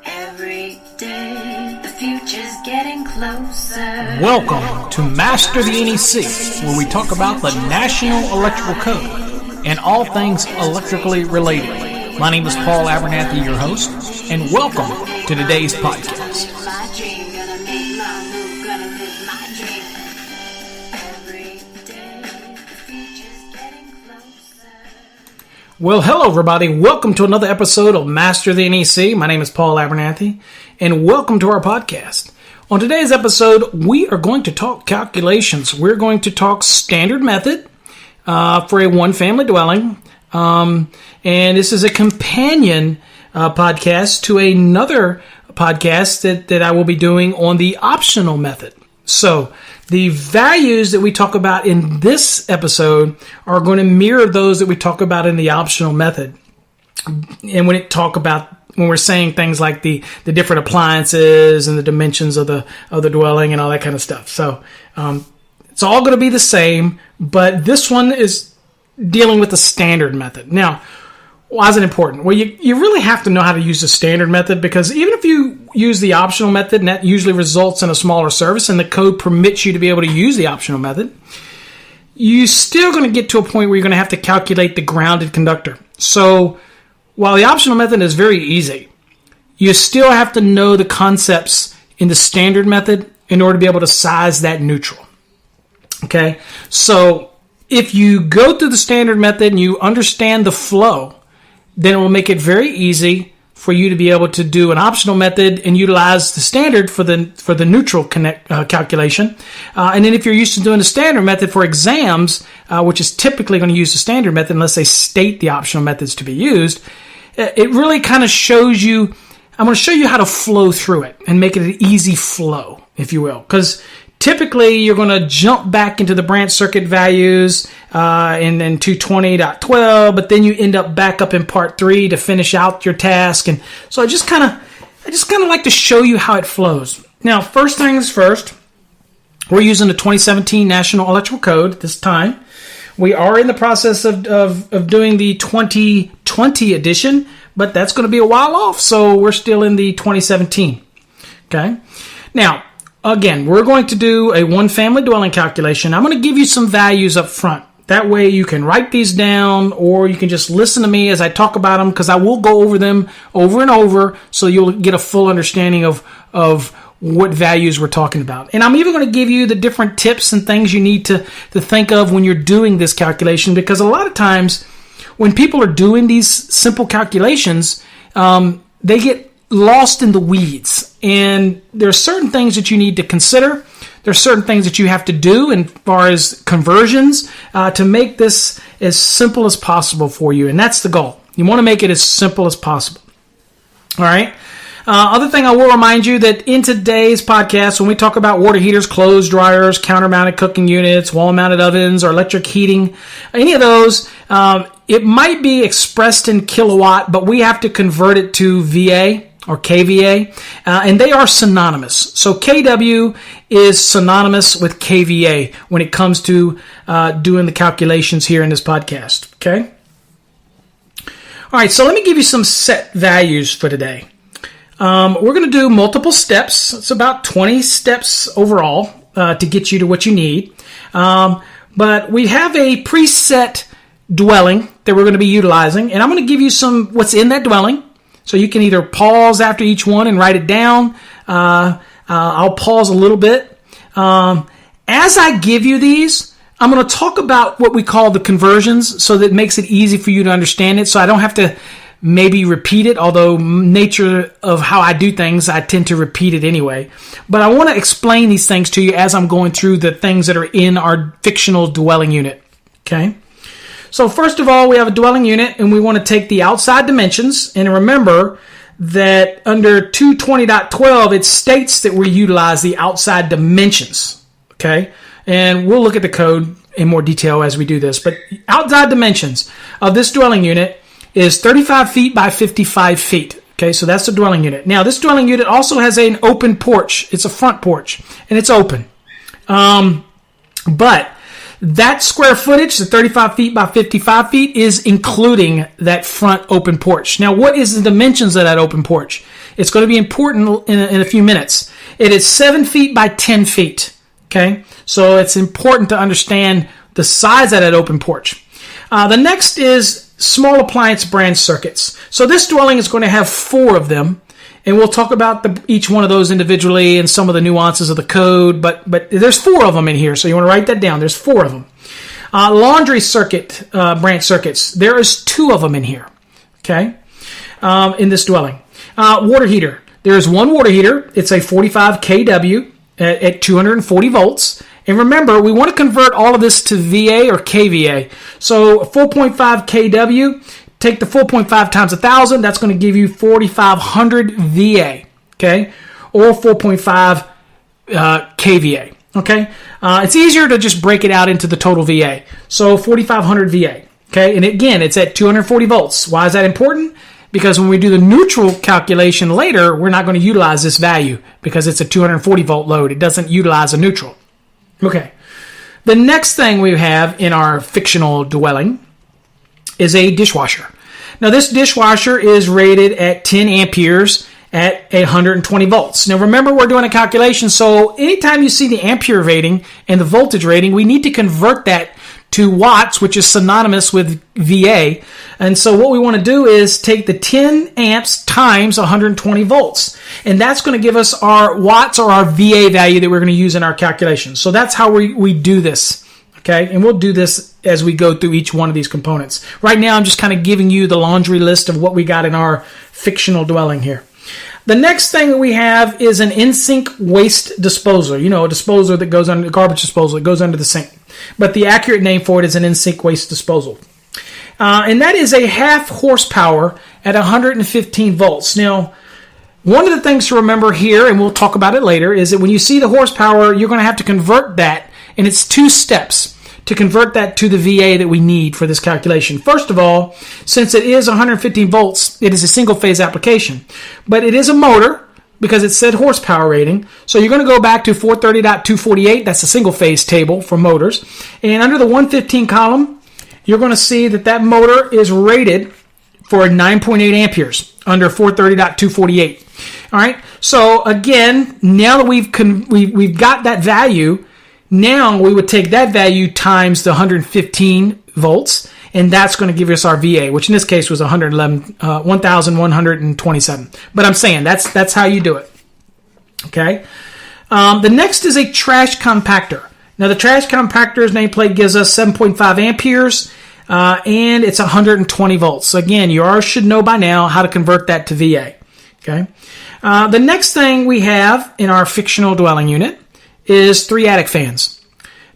Every day, the future's getting closer. Welcome to Master the NEC, where we talk about the National Electrical Code and all things electrically related. My name is Paul Abernathy, your host, and welcome to today's podcast. Well, hello everybody. Welcome to another episode of Master the NEC. My name is Paul Abernathy, and welcome to our podcast. On today's episode, we are going to talk calculations. We're going to talk standard method for a one-family dwelling, and this is a companion podcast to another podcast that I will be doing on the optional method. So, the values that we talk about in this episode are going to mirror those that we talk about in the optional method. And when we're saying things like the different appliances and the dimensions of the dwelling and all that kind of stuff. So it's all going to be the same, but this one is dealing with the standard method. Now, why is it important? Well, you really have to know how to use the standard method, because even if you use the optional method, and that usually results in a smaller service, and the code permits you to be able to use the optional method, you're still going to get to a point where you're going to have to calculate the grounded conductor. So while the optional method is very easy, you still have to know the concepts in the standard method in order to be able to size that neutral. Okay? So if you go through the standard method and you understand the flow, then it will make it very easy for you to be able to do an optional method and utilize the standard for the neutral calculation. And then if you're used to doing the standard method for exams, which is typically going to use the standard method unless they state the optional methods to be used, it really kind of shows you, I'm going to show you how to flow through it and make it an easy flow, if you will. Because typically, you're going to jump back into the branch circuit values in 220.12, but then you end up back up in part 3 to finish out your task. And so I just kind of like to show you how it flows. Now, first things first, we're using the 2017 National Electrical Code at this time. We are in the process of doing the 2020 edition, but that's going to be a while off, so we're still in the 2017. Okay? Now, again, we're going to do a one-family dwelling calculation. I'm going to give you some values up front. That way you can write these down, or you can just listen to me as I talk about them, because I will go over them over and over so you'll get a full understanding of what values we're talking about. And I'm even going to give you the different tips and things you need to think of when you're doing this calculation, because a lot of times when people are doing these simple calculations, they get lost in the weeds, and there are certain things that you need to consider. There are certain things that you have to do as far as conversions to make this as simple as possible for you, and that's the goal. You want to make it as simple as possible. All right. Other thing, I will remind you that in today's podcast, when we talk about water heaters, clothes dryers, counter-mounted cooking units, wall-mounted ovens, or electric heating, any of those, it might be expressed in kilowatt, but we have to convert it to VA or kVA, and they are synonymous. So kW is synonymous with kVA when it comes to doing the calculations here in this podcast. Okay? All right, so let me give you some set values for today. We're going to do multiple steps. It's about 20 steps overall to get you to what you need. But we have a preset dwelling that we're going to be utilizing, and I'm going to give you what's in that dwelling. So you can either pause after each one and write it down. I'll pause a little bit. As I give you these, I'm going to talk about what we call the conversions, so that it makes it easy for you to understand it. So I don't have to maybe repeat it, although nature of how I do things, I tend to repeat it anyway. But I want to explain these things to you as I'm going through the things that are in our fictional dwelling unit. Okay? So first of all, we have a dwelling unit, and we want to take the outside dimensions. And remember that under 220.12, it states that we utilize the outside dimensions. Okay? And we'll look at the code in more detail as we do this. But outside dimensions of this dwelling unit is 35 feet by 55 feet. Okay, so that's the dwelling unit. Now, this dwelling unit also has an open porch. It's a front porch, and it's open. But That square footage, the 35 feet by 55 feet, is including that front open porch. Now, what is the dimensions of that open porch? It's going to be important in a few minutes. It is 7 feet by 10 feet. Okay, so it's important to understand the size of that open porch. The next is small appliance branch circuits. So this dwelling is going to have 4 of them, and we'll talk about each one of those individually and some of the nuances of the code, but there's 4 of them in here, so you want to write that down. There's 4 of them. Laundry circuit, branch circuits, there is 2 of them in here, okay, in this dwelling. Water heater, there is 1 water heater. It's a 45 kW at 240 volts. And remember, we want to convert all of this to VA or kVA. So 4.5 kW, take the 4.5 times 1,000, that's going to give you 4,500 VA, okay? Or 4.5 kVA, okay? It's easier to just break it out into the total VA. So 4,500 VA, okay? And again, it's at 240 volts. Why is that important? Because when we do the neutral calculation later, we're not going to utilize this value because it's a 240 volt load. It doesn't utilize a neutral. Okay. The next thing we have in our fictional dwelling is a dishwasher. Now, this dishwasher is rated at 10 amperes at 120 volts. Now, remember, we're doing a calculation, so anytime you see the ampere rating and the voltage rating, we need to convert that to watts, which is synonymous with VA. And so what we want to do is take the 10 amps times 120 volts. And that's going to give us our watts or our VA value that we're going to use in our calculation. So that's how we do this. Okay, and we'll do this as we go through each one of these components. Right now, I'm just kind of giving you the laundry list of what we got in our fictional dwelling here. The next thing that we have is an in-sink waste disposer. You know, a disposer that goes under, garbage disposal, that goes under the sink. But the accurate name for it is an in-sink waste disposal. And that is a half horsepower at 115 volts. Now, one of the things to remember here, and we'll talk about it later, is that when you see the horsepower, you're going to have to convert that, and it's 2 steps to convert that to the VA that we need for this calculation. First of all, since it is 115 volts, it is a single-phase application. But it is a motor, because it said horsepower rating. So you're going to go back to 430.248. That's a single-phase table for motors. And under the 115 column, you're going to see that that motor is rated for 9.8 amperes under 430.248. All right. So again, now that we've got that value, now we would take that value times the 115 volts, and that's going to give us our VA, which in this case was 1,127. But I'm saying that's how you do it. Okay. The next is a trash compactor. Now, the trash compactor's nameplate gives us 7.5 amperes, and it's 120 volts. So again, you should know by now how to convert that to VA. Okay. The next thing we have in our fictional dwelling unit is 3 attic fans.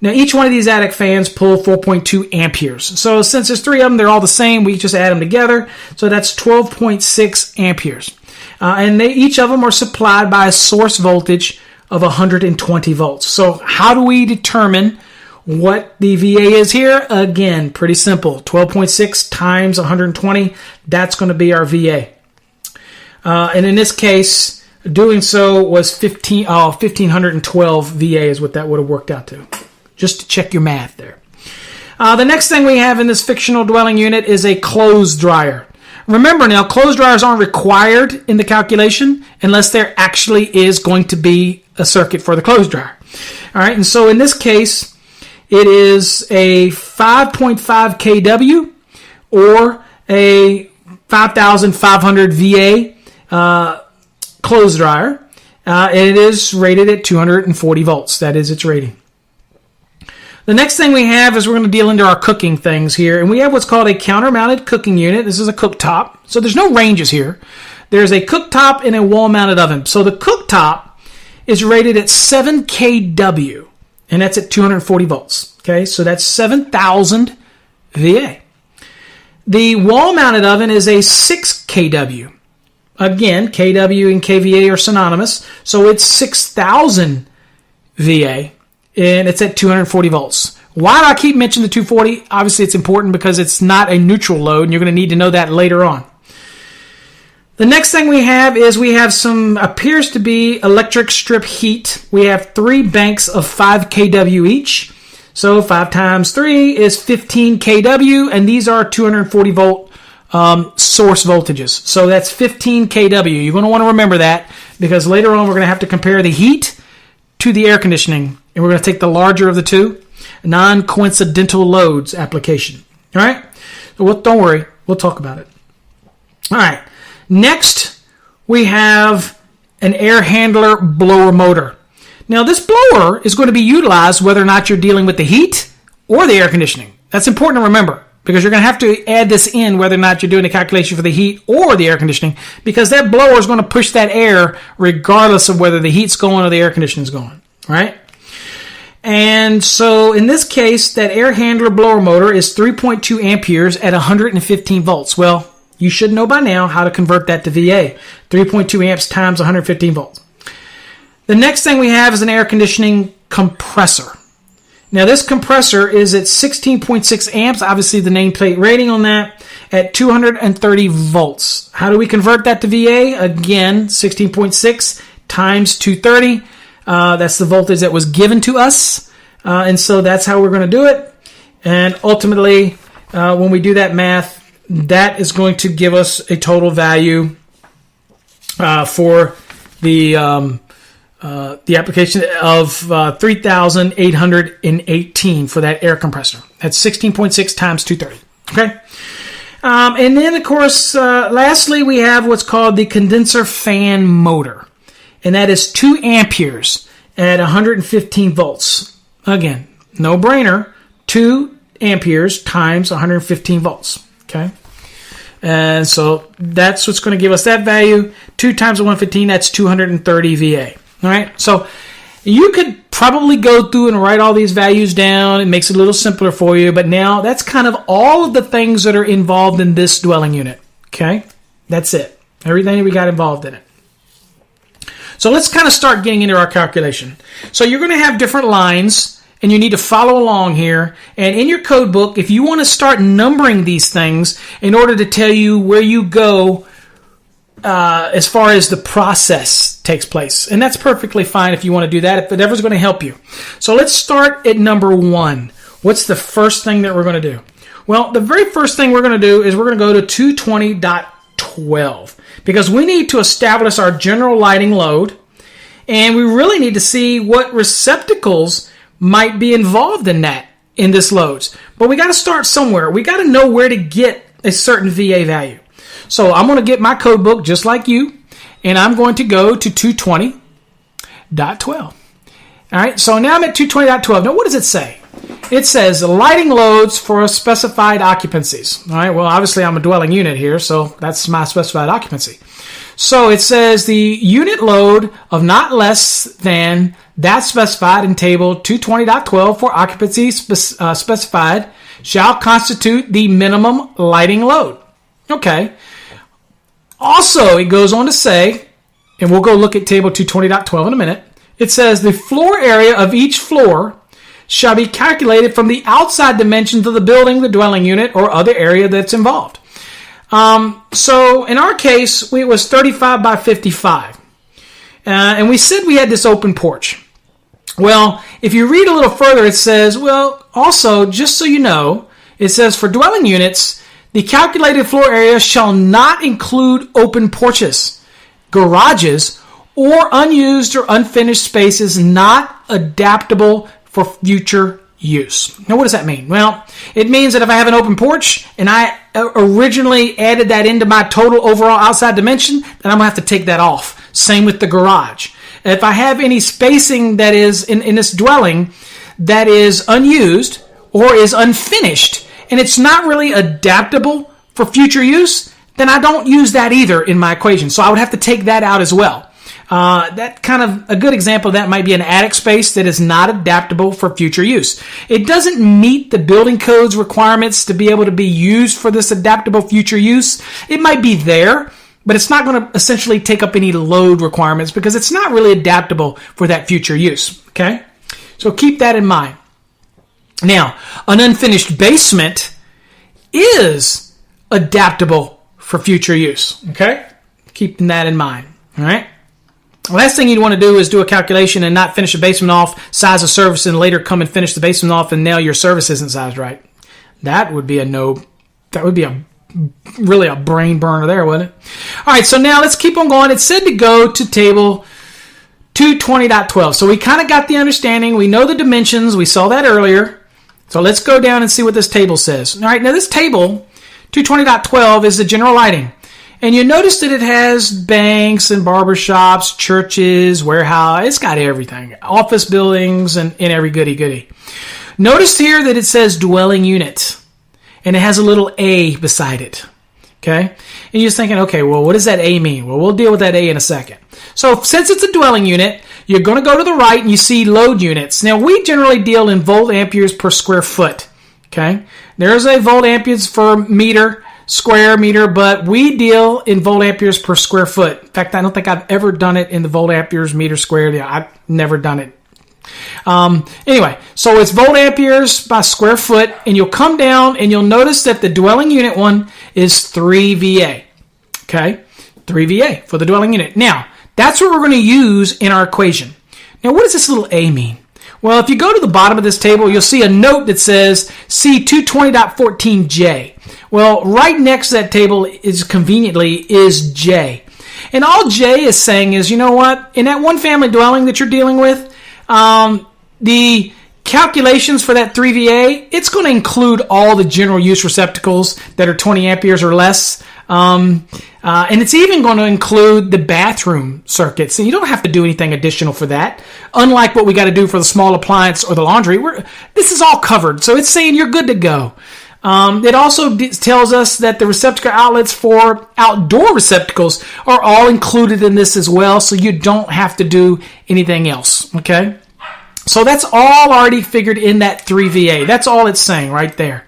Now, each one of these attic fans pull 4.2 amperes. So since there's 3 of them, they're all the same. We just add them together. So that's 12.6 amperes. And each of them are supplied by a source voltage of 120 volts. So how do we determine what the VA is here? Again, pretty simple. 12.6 times 120, that's going to be our VA. And in this case, doing so was 1,512 VA is what that would have worked out to. Just to check your math there. The next thing we have in this fictional dwelling unit is a clothes dryer. Remember now, clothes dryers aren't required in the calculation unless there actually is going to be a circuit for the clothes dryer. All right, and so in this case, it is a 5.5 kW or a 5,500 VA clothes dryer. And it is rated at 240 volts. That is its rating. The next thing we have is we're going to deal into our cooking things here. And we have what's called a counter-mounted cooking unit. This is a cooktop. So there's no ranges here. There's a cooktop and a wall-mounted oven. So the cooktop is rated at 7 kW. And that's at 240 volts. Okay, so that's 7,000 VA. The wall-mounted oven is a 6 kW. Again, kW and kVA are synonymous. So it's 6,000 VA. And it's at 240 volts. Why do I keep mentioning the 240? Obviously, it's important because it's not a neutral load, and you're going to need to know that later on. The next thing we have is we have some, appears to be electric strip heat. We have 3 banks of 5 kW each. So 5 times 3 is 15 kW, and these are 240 volt source voltages. So that's 15 kW. You're going to want to remember that because later on we're going to have to compare the heat to the air conditioning, and we're going to take the larger of the two, non-coincidental loads application. All right? So don't worry. We'll talk about it. All right. Next, we have an air handler blower motor. Now, this blower is going to be utilized whether or not you're dealing with the heat or the air conditioning. That's important to remember because you're going to have to add this in whether or not you're doing a calculation for the heat or the air conditioning because that blower is going to push that air regardless of whether the heat's going or the air conditioning is going, right? And so in this case, that air handler blower motor is 3.2 amperes at 115 volts. Well, you should know by now how to convert that to VA. 3.2 amps times 115 volts. The next thing we have is an air conditioning compressor. Now this compressor is at 16.6 amps, obviously the nameplate rating on that, at 230 volts. How do we convert that to VA? Again, 16.6 times 230. That's the voltage that was given to us. And so that's how we're going to do it. And ultimately, when we do that math, that is going to give us a total value for the application of 3,818 for that air compressor. That's 16.6 times 230. Okay? And then, of course, lastly, we have what's called the condenser fan motor. And that is 2 amperes at 115 volts. Again, no brainer. 2 amperes times 115 volts. Okay? And so that's what's going to give us that value. 2 times 115, that's 230 VA. All right, so you could probably go through and write all these values down. It makes it a little simpler for you, but now that's kind of all of the things that are involved in this dwelling unit. Okay, that's it. Everything we got involved in it. So let's kind of start getting into our calculation. So you're going to have different lines, and you need to follow along here. And in your code book, if you want to start numbering these things in order to tell you where you go as far as the process takes place. And that's perfectly fine if you want to do that, if whatever's going to help you. So let's start at number 1. What's the first thing that we're going to do? Well, the very first thing we're going to do is we're going to go to 220.12 because we need to establish our general lighting load, and we really need to see what receptacles might be involved in this loads. But we got to start somewhere. We got to know where to get a certain VA value. So I'm going to get my code book just like you, and I'm going to go to 220.12. All right, so now I'm at 220.12. Now, what does it say? It says lighting loads for specified occupancies. All right, well, obviously I'm a dwelling unit here, so that's my specified occupancy. So it says the unit load of not less than that specified in table 220.12 for occupancy specified shall constitute the minimum lighting load. Okay. Also, it goes on to say, and we'll go look at table 220.12 in a minute, it says the floor area of each floor shall be calculated from the outside dimensions of the building, the dwelling unit, or other area that's involved. So in our case, it was 35 by 55. And we said we had this open porch. Well, if you read a little further, it says, well, also, just so you know, it says for dwelling units, the calculated floor area shall not include open porches, garages, or unused or unfinished spaces not adaptable for future use. Now, what does that mean? Well, it means that if I have an open porch and I originally added that into my total overall outside dimension, then I'm going to have to take that off. Same with the garage. If I have any spacing that is in this dwelling that is unused or is unfinished, and it's not really adaptable for future use, then I don't use that either in my equation. So I would have to take that out as well. That kind of a good example of that might be an attic space that is not adaptable for future use. It doesn't meet the building code's requirements to be able to be used for this adaptable future use. It might be there, but it's not going to essentially take up any load requirements because it's not really adaptable for that future use. Okay? So keep that in mind. Now, an unfinished basement is adaptable for future use. Okay? Keeping that in mind. All right? last thing you'd want to do is do a calculation and not finish the basement off, size a service, and later come and finish the basement off, and now your service isn't sized right. That would be really a brain burner there, wouldn't it? All right, so now let's keep on going. It said to go to table 220.12. So we kind of got the understanding. We know the dimensions. We saw that earlier. So let's go down and see what this table says. All right, now this table, 220.12, is the general lighting. And you notice that it has banks and barbershops, churches, warehouse. It's got everything. Office buildings and every goody-goody. Notice here that it says dwelling unit. And it has a little A beside it. Okay? And you're just thinking, okay, well, what does that A mean? Well, we'll deal with that A in a second. So since it's a dwelling unit, you're going to go to the right and you see load units. Now, we generally deal in volt amperes per square foot. Okay? There's a volt amperes for square meter, but we deal in volt amperes per square foot. In fact, I don't think I've ever done it in the volt amperes meter squared. Yeah, I've never done it. Anyway, so it's volt amperes by square foot, and you'll come down and you'll notice that the dwelling unit one is 3 VA. Okay? 3 VA for the dwelling unit. Now, that's what we're going to use in our equation. Now, what does this little A mean? Well, if you go to the bottom of this table, you'll see a note that says C220.14J. Well, right next to that table is J. And all J is saying is, you know what? In that one family dwelling that you're dealing with, the calculations for that 3VA, it's going to include all the general use receptacles that are 20 amperes or less. And it's even going to include the bathroom circuits. And you don't have to do anything additional for that. Unlike what we got to do for the small appliance or the laundry, this is all covered. So it's saying you're good to go. It also tells us that the receptacle outlets for outdoor receptacles are all included in this as well. So you don't have to do anything else. Okay. So that's all already figured in that 3VA. That's all it's saying right there.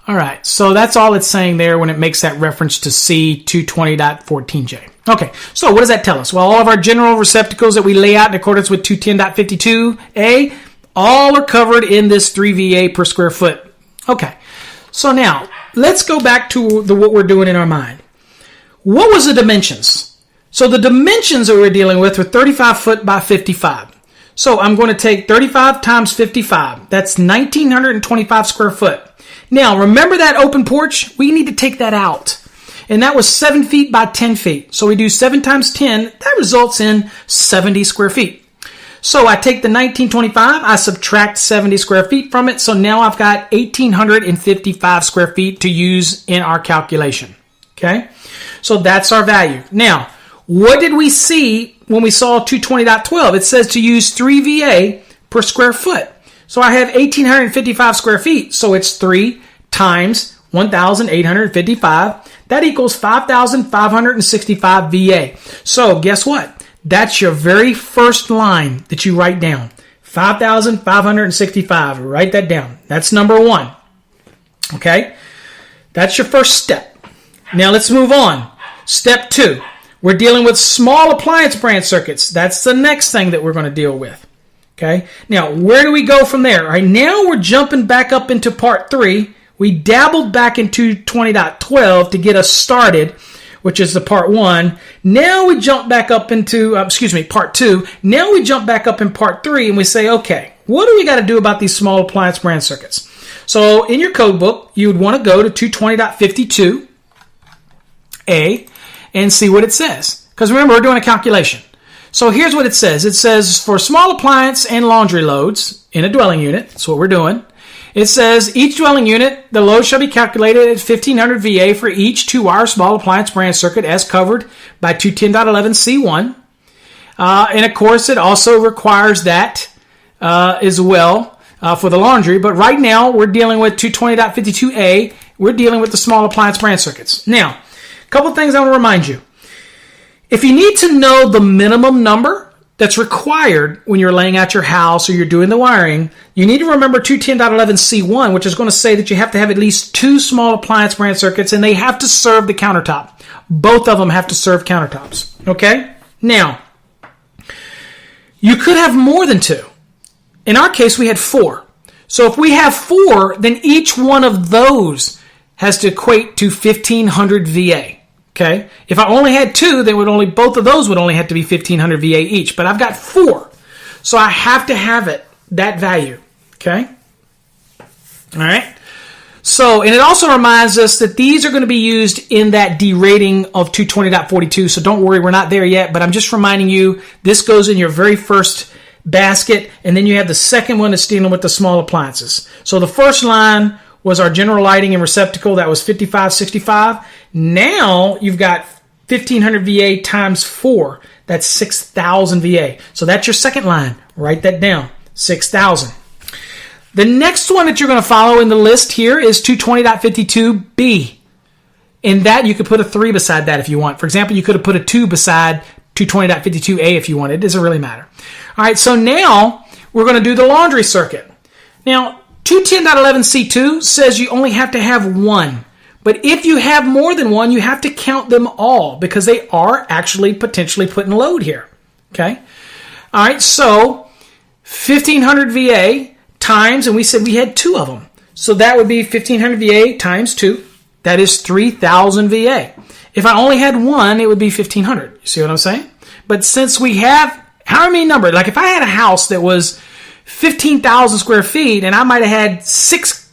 All right, so that's all it's saying there when it makes that reference to C220.14J. Okay, so what does that tell us? Well, all of our general receptacles that we lay out in accordance with 210.52A, all are covered in this 3VA per square foot. Okay, so now let's go back to what we're doing in our mind. What was the dimensions? So the dimensions that we're dealing with were 35 foot by 55. So I'm going to take 35 times 55. That's 1,925 square foot. Now, remember that open porch? We need to take that out. And that was 7 feet by 10 feet. So we do 7 times 10. That results in 70 square feet. So I take the 1,925. I subtract 70 square feet from it. So now I've got 1,855 square feet to use in our calculation. Okay? So that's our value. Now, what did we see when we saw 220.12? It says to use 3 VA per square foot. So I have 1,855 square feet. So it's 3 times 1,855. That equals 5,565 VA. So guess what? That's your very first line that you write down. 5,565. Write that down. That's number 1. Okay? That's your first step. Now let's move on. Step 2. We're dealing with small appliance branch circuits. That's the next thing that we're going to deal with. Okay. Now, where do we go from there? All right. Now we're jumping back up into part 3. We dabbled back into 220.12 to get us started, which is the part 1. Now we jump back up into, part 2. Now we jump back up in part 3 and we say, okay, what do we got to do about these small appliance branch circuits? So in your code book, you would want to go to 220.52A and see what it says. Because remember, we're doing a calculation. So here's what it says. It says for small appliance and laundry loads in a dwelling unit, that's what we're doing. It says each dwelling unit, the load shall be calculated at 1,500 VA for each 2-wire small appliance branch circuit as covered by 210.11C1. And of course, it also requires that as well for the laundry. But right now, we're dealing with 220.52A. We're dealing with the small appliance branch circuits. Now, a couple of things I want to remind you. If you need to know the minimum number that's required when you're laying out your house or you're doing the wiring, you need to remember 210.11C1, which is going to say that you have to have at least 2 small appliance branch circuits and they have to serve the countertop. Both of them have to serve countertops. Okay? Now, you could have more than 2. In our case, we had 4. So if we have 4, then each one of those has to equate to 1,500 VA. Okay. If I only had 2, then both of those would only have to be 1500 VA each. But I've got 4. So I have to have that value. Okay. All right. So, and it also reminds us that these are going to be used in that derating of 220.42. So don't worry, we're not there yet. But I'm just reminding you, this goes in your very first basket. And then you have the second one that's dealing with the small appliances. So the first line was our general lighting and receptacle. That was 5565. Now you've got 1500 VA times 4. That's 6000 VA. So that's your second line. Write that down. 6000. The next one that you're going to follow in the list here is 220.52B. In that, you could put a 3 beside that if you want. For example, you could have put a 2 beside 220.52A if you wanted. It doesn't really matter. All right, so now we're going to do the laundry circuit. Now, 210.11C2 says you only have to have 1. But if you have more than 1, you have to count them all because they are actually potentially putting load here. Okay? All right, so 1500 VA times, and we said we had 2 of them. So that would be 1500 VA times 2. That is 3000 VA. If I only had 1, it would be 1500. You see what I'm saying? But since we have, however many number, like if I had a house that was 15,000 square feet and I might have had 6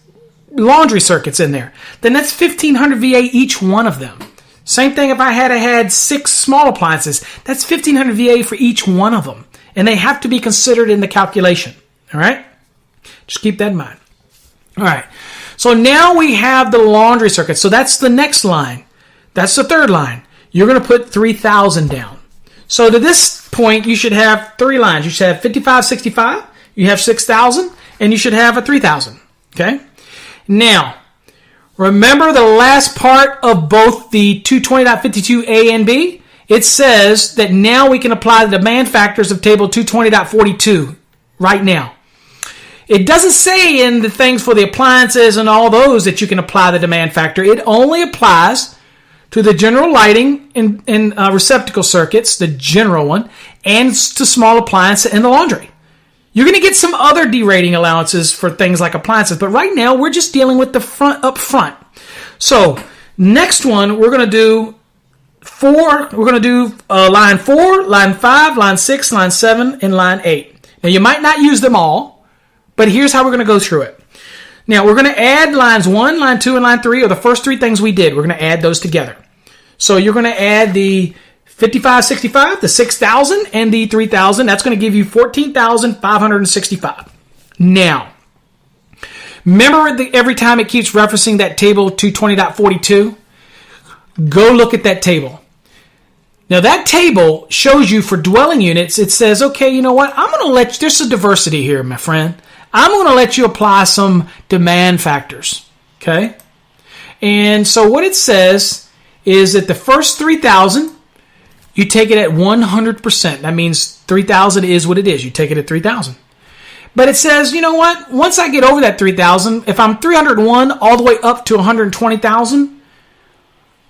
laundry circuits in there, then that's 1500 VA each one of them. Same thing if I had 6 small appliances, that's 1500 VA for each one of them. And they have to be considered in the calculation. All right? Just keep that in mind. All right. So now we have the laundry circuit. So that's the next line. That's the third line. You're going to put 3000 down. So to this point, you should have 3 lines. You should have 5565, you have 6000, and you should have a 3000. Okay? Now, remember the last part of both the 220.52A and B? It says that now we can apply the demand factors of table 220.42 right now. It doesn't say in the things for the appliances and all those that you can apply the demand factor. It only applies to the general lighting and receptacle circuits, the general one, and to small appliances and the laundry. You're going to get some other derating allowances for things like appliances, but right now we're just dealing with the front up front. So next one, we're going to do 4. We're going to do line 4, line 5, line 6, line 7, and line 8. Now you might not use them all, but here's how we're going to go through it. Now we're going to add lines 1, line 2, and line 3, or the first 3 things we did. We're going to add those together. So you're going to add the 5565, the 6000, and the 3000. That's going to give you 14,565. Now, remember every time it keeps referencing that table 220.42? Go look at that table. Now, that table shows you for dwelling units, it says, okay, you know what? I'm going to let you, there's a diversity here, my friend. I'm going to let you apply some demand factors. Okay? And so what it says is that the first 3,000, you take it at 100%. That means 3,000 is what it is. You take it at 3,000. But it says, you know what? Once I get over that 3,000, if I'm 301 all the way up to 120,000,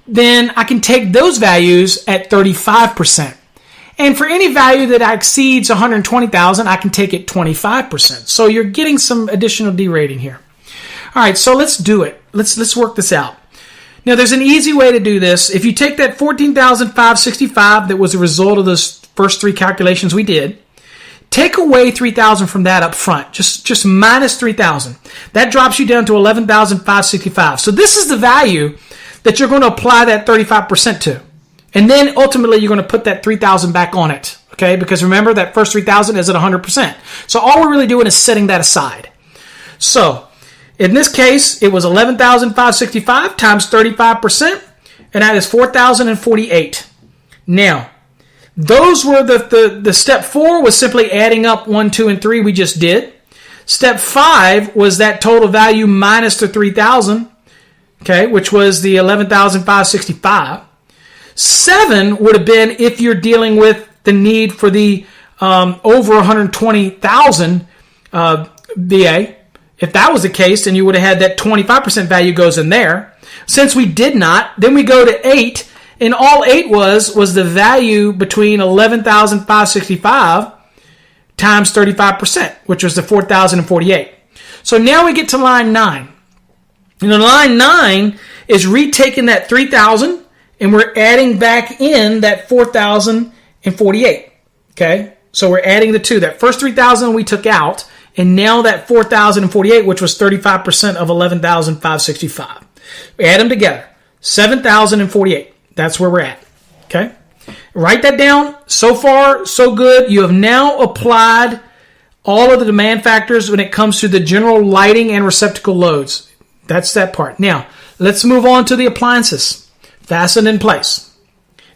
then I can take those values at 35%. And for any value that exceeds 120,000, I can take it 25%. So you're getting some additional derating here. All right, so let's do it. Let's work this out. Now, there's an easy way to do this. If you take that 14,565 that was a result of those first 3 calculations we did, take away 3,000 from that up front. Just minus 3,000. That drops you down to 11,565. So this is the value that you're going to apply that 35% to. And then ultimately you're going to put that 3,000 back on it. Okay? Because remember, that first 3,000 is at 100%. So all we're really doing is setting that aside. So in this case, it was 11,565 times 35%, and that is 4,048. Now, those were the step 4 was simply adding up 1, 2, and 3 we just did. Step 5 was that total value minus the 3,000, okay, which was the 11,565. 7 would have been if you're dealing with the need for the over 120,000 VA. If that was the case, then you would have had that 25% value goes in there. Since we did not, then we go to 8, and all 8 was the value between 11,565 times 35%, which was the 4,048. So now we get to line 9. And line 9 is retaking that 3,000 and we're adding back in that 4,048. Okay, so we're adding the two. That first 3,000 we took out, and now that 4,048, which was 35% of 11,565. We add them together, 7,048. That's where we're at. Okay, write that down. So far, so good. You have now applied all of the demand factors when it comes to the general lighting and receptacle loads. That's that part. Now, let's move on to the appliances. Fastened in place.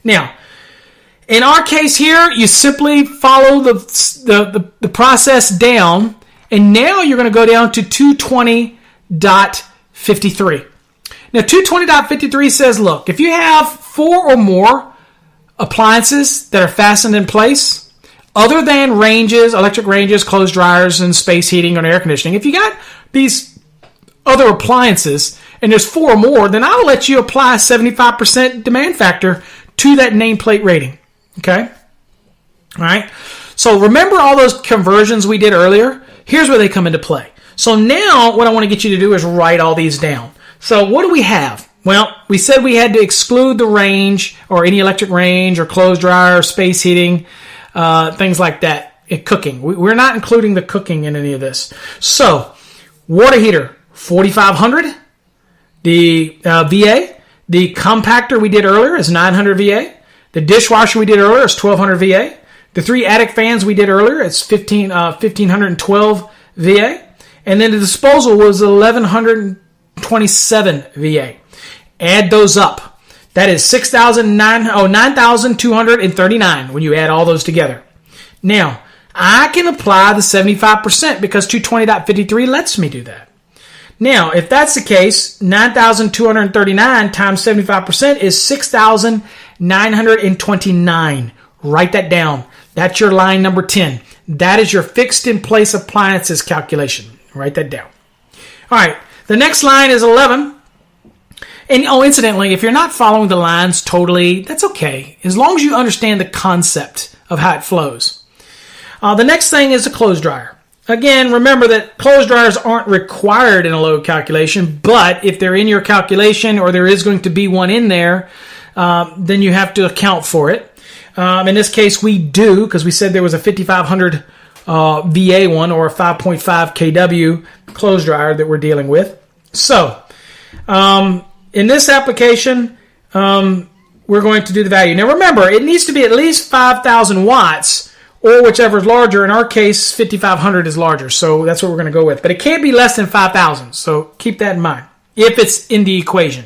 Now, in our case here, you simply follow the process down, and now you're going to go down to 220.53. Now, 220.53 says, look, if you have 4 or more appliances that are fastened in place, other than ranges, electric ranges, clothes dryers, and space heating and air conditioning, if you got these other appliances and there's 4 or more, then I'll let you apply 75% demand factor to that nameplate rating. Okay? All right? So remember all those conversions we did earlier? Here's where they come into play. So now what I want to get you to do is write all these down. So what do we have? Well, we said we had to exclude the range or any electric range or clothes dryer, space heating, things like that. Cooking. We're not including the cooking in any of this. So, water heater, 4,500. The VA. The compactor we did earlier is 900 VA. The dishwasher we did earlier is 1,200 VA. The 3 attic fans we did earlier, it's 1,512 VA. And then the disposal was 1,127 VA. Add those up. That is 9,239 when you add all those together. Now, I can apply the 75% because 220.53 lets me do that. Now, if that's the case, 9,239 times 75% is 6,929. Write that down. That's your line number 10. That is your fixed in place appliances calculation. Write that down. All right. The next line is 11. And incidentally, if you're not following the lines totally, that's okay. As long as you understand the concept of how it flows. The next thing is a clothes dryer. Again, remember that clothes dryers aren't required in a load calculation, but if they're in your calculation or there is going to be one in there, then you have to account for it. In this case, we do, because we said there was a 5,500 VA one or a 5.5 kW clothes dryer that we're dealing with. So, in this application, we're going to do the value. Now remember, it needs to be at least 5,000 watts or whichever is larger. In our case, 5,500 is larger, so that's what we're going to go with. But it can't be less than 5,000, so keep that in mind if it's in the equation.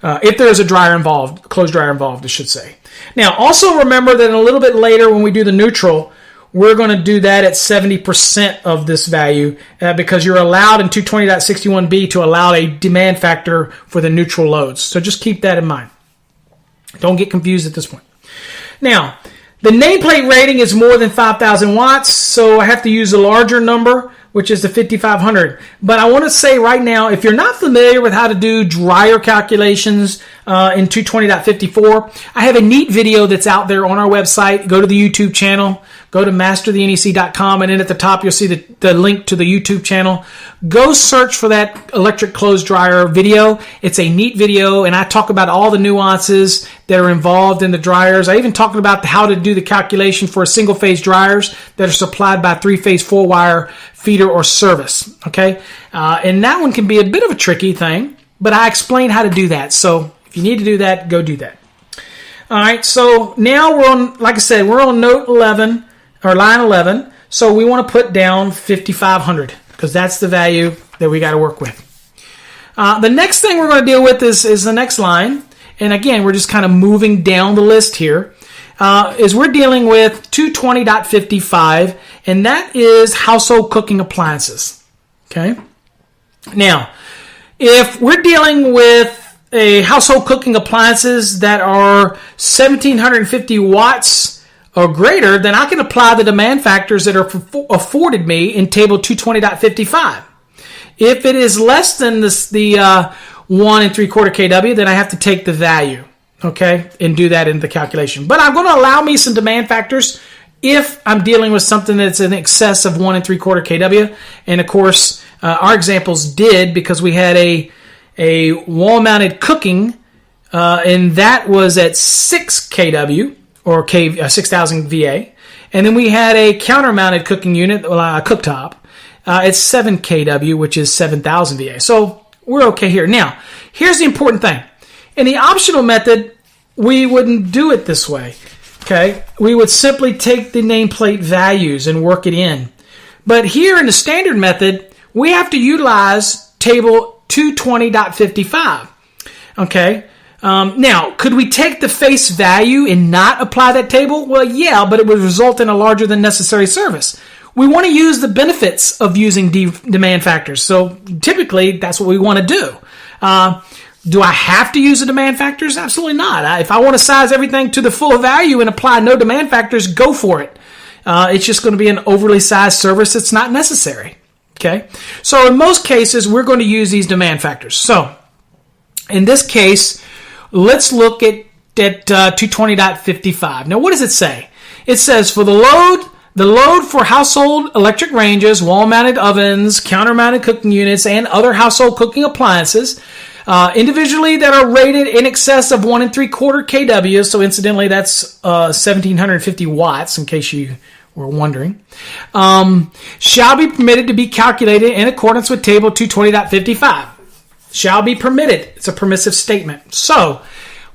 If there's a dryer involved, clothes dryer involved, I should say. Now, also remember that a little bit later when we do the neutral, we're going to do that at 70% of this value because you're allowed in 220.61b to allow a demand factor for the neutral loads. So just keep that in mind. Don't get confused at this point. Now, the nameplate rating is more than 5,000 watts, so I have to use a larger number, which is the 5,500. But I want to say right now, if you're not familiar with how to do dryer calculations in 220.54, I have a neat video that's out there on our website. Go to the YouTube channel. Go to masterthenec.com, and then at the top you'll see the link to the YouTube channel. Go search for that electric clothes dryer video. It's a neat video, and I talk about all the nuances that are involved in the dryers. I even talk about how to do the calculation for single-phase dryers that are supplied by 3-phase 4-wire feeder or service. Okay, and that one can be a bit of a tricky thing, but I explain how to do that. So if you need to do that, go do that. All right, so now we're on, like I said, we're on note 11. Or line 11, so we want to put down 5,500 because that's the value that we got to work with. The next thing we're going to deal with is the next line, and again, we're just kind of moving down the list here, is we're dealing with 220.55, and that is household cooking appliances. Okay? Now, if we're dealing with a household cooking appliances that are 1,750 watts or greater, then I can apply the demand factors that are afforded me in table 220.55. If it is less than the 1 3/4 kW, then I have to take the value, okay, and do that in the calculation. But I'm going to allow me some demand factors if I'm dealing with something that's in excess of 1 3/4 kW. And of course, our examples did because we had a wall-mounted cooking and that was at 6 kW, or 6,000 VA. And then we had a counter-mounted cooking unit, a cooktop, at 7 kW, which is 7,000 VA. So we're okay here. Now, here's the important thing. In the optional method, we wouldn't do it this way. Okay, we would simply take the nameplate values and work it in. But here in the standard method, we have to utilize table 220.55. Okay, now, could we take the face value and not apply that table? Well, yeah, but it would result in a larger than necessary service. We want to use the benefits of using demand factors. So typically, that's what we want to do. Do I have to use the demand factors? Absolutely not. If I want to size everything to the full value and apply no demand factors, go for it. It's just going to be an overly sized service that's not necessary. Okay. So in most cases, we're going to use these demand factors. So in this case, let's look at 220.55. Now, what does it say? It says for the load for household electric ranges, wall-mounted ovens, counter-mounted cooking units, and other household cooking appliances, individually that are rated in excess of 1 3/4 kW. So incidentally, that's 1,750 watts, in case you were wondering, shall be permitted to be calculated in accordance with table 220.55. Shall be permitted. It's a permissive statement. So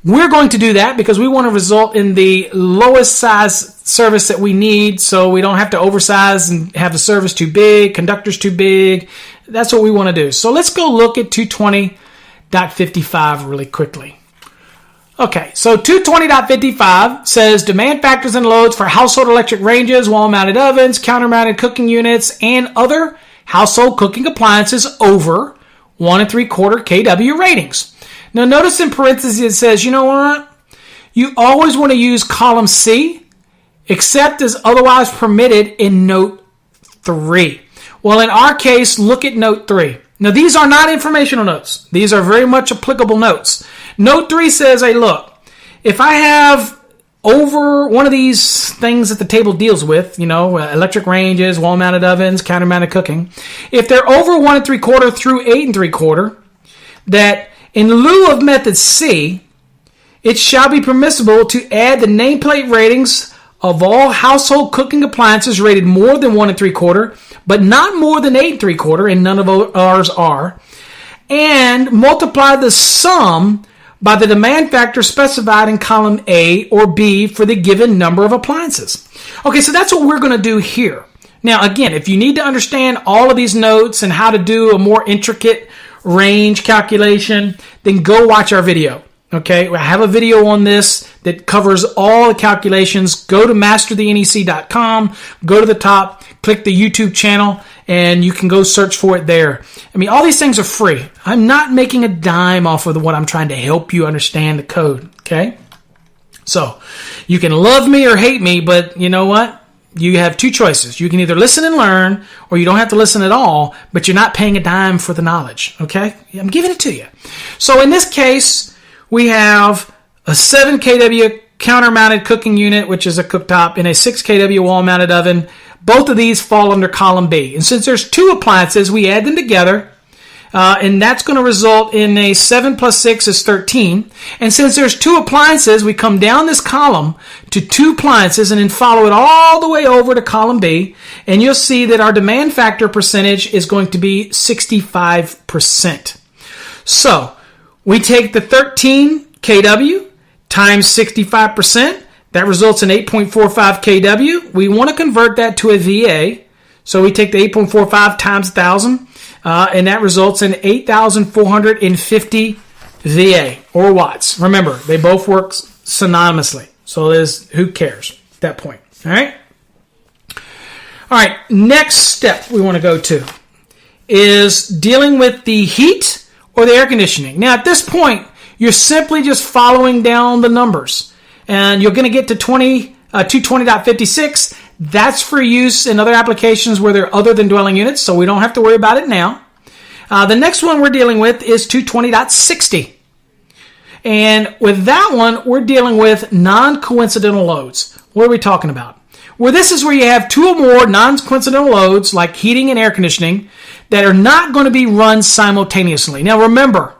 we're going to do that because we want to result in the lowest size service that we need, so we don't have to oversize and have the service too big, conductors too big. That's what we want to do. So let's go look at 220.55 really quickly. Okay, so 220.55 says demand factors and loads for household electric ranges, wall-mounted ovens, counter-mounted cooking units, and other household cooking appliances over 1 3/4 kW ratings. Now notice in parentheses it says, you know what? You always want to use column C, except as otherwise permitted in note 3. Well, in our case, look at note 3. Now, these are not informational notes. These are very much applicable notes. Note 3 says, hey, look, if I have over one of these things that the table deals with, electric ranges, wall-mounted ovens, counter-mounted cooking, if they're over 1 3/4 through 8 3/4, that in lieu of method C, it shall be permissible to add the nameplate ratings of all household cooking appliances rated more than 1 3/4, but not more than 8 3/4, and none of ours are, and multiply the sum by the demand factor specified in column A or B for the given number of appliances. Okay, so that's what we're going to do here. Now, again, if you need to understand all of these notes and how to do a more intricate range calculation, then go watch our video. Okay, I have a video on this that covers all the calculations. Go to masterthenec.com, go to the top, click the YouTube channel, and you can go search for it there. I mean, all these things are free. I'm not making a dime off of what I'm trying to help you understand the code, okay? So, you can love me or hate me, but you know what? You have two choices. You can either listen and learn, or you don't have to listen at all, but you're not paying a dime for the knowledge, okay? I'm giving it to you. So, in this case, we have a 7 kW counter-mounted cooking unit, which is a cooktop, and a 6 kW wall-mounted oven. Both of these fall under column B. And since there's two appliances, we add them together, and that's going to result in a 7 plus 6 is 13. And since there's two appliances, we come down this column to two appliances and then follow it all the way over to column B, and you'll see that our demand factor percentage is going to be 65%. So, we take the 13 kW times 65%. That results in 8.45 kW. We want to convert that to a VA. So we take the 8.45 times 1,000, and that results in 8,450 VA, or watts. Remember, they both work synonymously. So who cares at that point? All right? All right, next step we want to go to is dealing with the heat or the air conditioning. Now, at this point, you're simply just following down the numbers. And you're going to get to 220.56. That's for use in other applications where they're other than dwelling units, so we don't have to worry about it now. The next one we're dealing with is 220.60. And with that one, we're dealing with non-coincidental loads. What are we talking about? Well, this is where you have two or more non-coincidental loads, like heating and air conditioning, that are not going to be run simultaneously. Now, remember,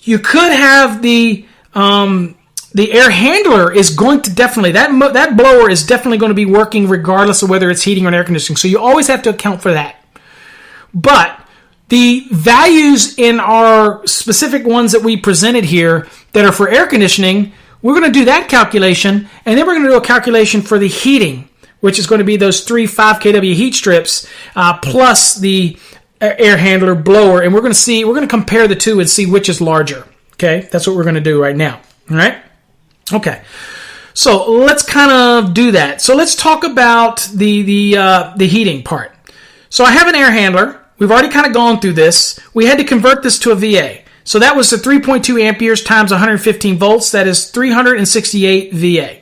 You could have the air handler is going to definitely, that blower is definitely going to be working regardless of whether it's heating or air conditioning. So you always have to account for that. But the values in our specific ones that we presented here that are for air conditioning, we're going to do that calculation, and then we're going to do a calculation for the heating, which is going to be those 3 5 kW heat strips plus the air handler blower, and we're going to compare the two and see which is larger. Okay, that's what we're going to do right now. All right. Okay. So let's kind of do that. So let's talk about the heating part. So I have an air handler. We've already kind of gone through this. We had to convert this to a VA. So that was the 3.2 amperes times 115 volts. That is 368 VA.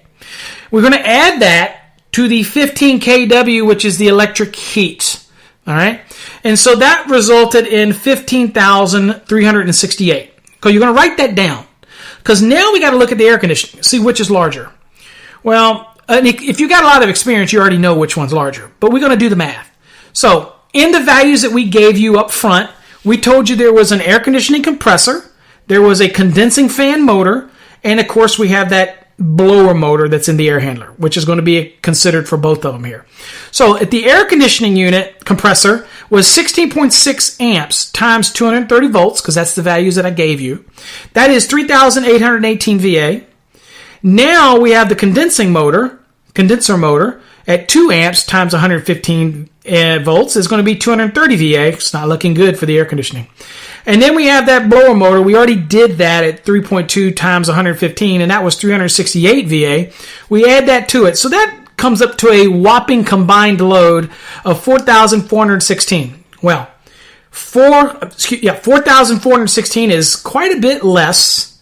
We're going to add that to the 15 kW, which is the electric heat. All right. And so that resulted in 15,368. So you're going to write that down, because now we got to look at the air conditioning, see which is larger. Well, if you got a lot of experience, you already know which one's larger, but we're going to do the math. So in the values that we gave you up front, we told you there was an air conditioning compressor, there was a condensing fan motor, and of course we have that blower motor that's in the air handler, which is going to be considered for both of them here. So at the air conditioning unit compressor was 16.6 amps times 230 volts, because that's the values that I gave you. That is 3,818 VA. Now we have the condenser motor at 2 amps times 115 volts is going to be 230 VA. It's not looking good for the air conditioning. And then we have that blower motor. We already did that at 3.2 times 115, and that was 368 VA. We add that to it. So that comes up to a whopping combined load of 4,416. Well, 4,416 is quite a bit less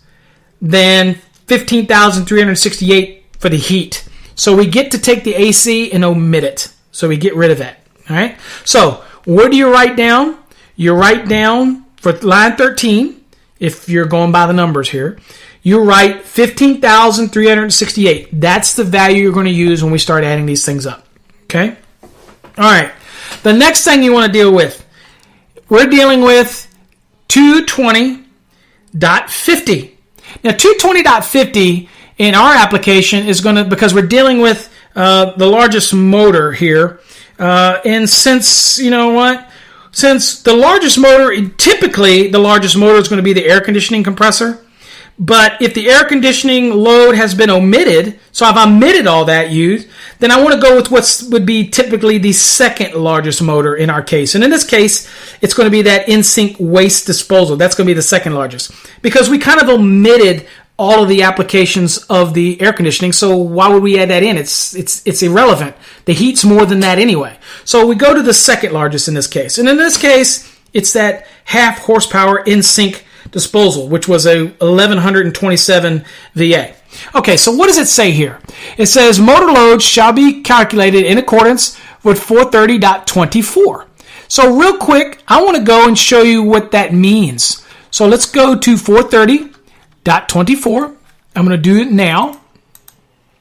than 15,368 for the heat. So we get to take the AC and omit it. So we get rid of that. All right. So what do you write down? You write down for line 13, if you're going by the numbers here, you write 15,368. That's the value you're going to use when we start adding these things up. Okay? All right. The next thing you want to deal with, we're dealing with 220.50. Now, 220.50 in our application is going to, because we're dealing with the largest motor here, and since, you know what? Since the largest motor, typically the largest motor is going to be the air conditioning compressor. But if the air conditioning load has been omitted, so I've omitted all that used, then I want to go with what would be typically the second largest motor in our case. And in this case, it's going to be that in-sink waste disposal. That's going to be the second largest, because we kind of omitted all of the applications of the air conditioning. So why would we add that in? It's irrelevant. The heat's more than that anyway. So we go to the second largest in this case. And in this case, it's that half horsepower in-sink disposal, which was a 1,127 VA. Okay, so what does it say here? It says motor loads shall be calculated in accordance with 430.24. So real quick, I want to go and show you what that means. So let's go to 430.24. I'm going to do it now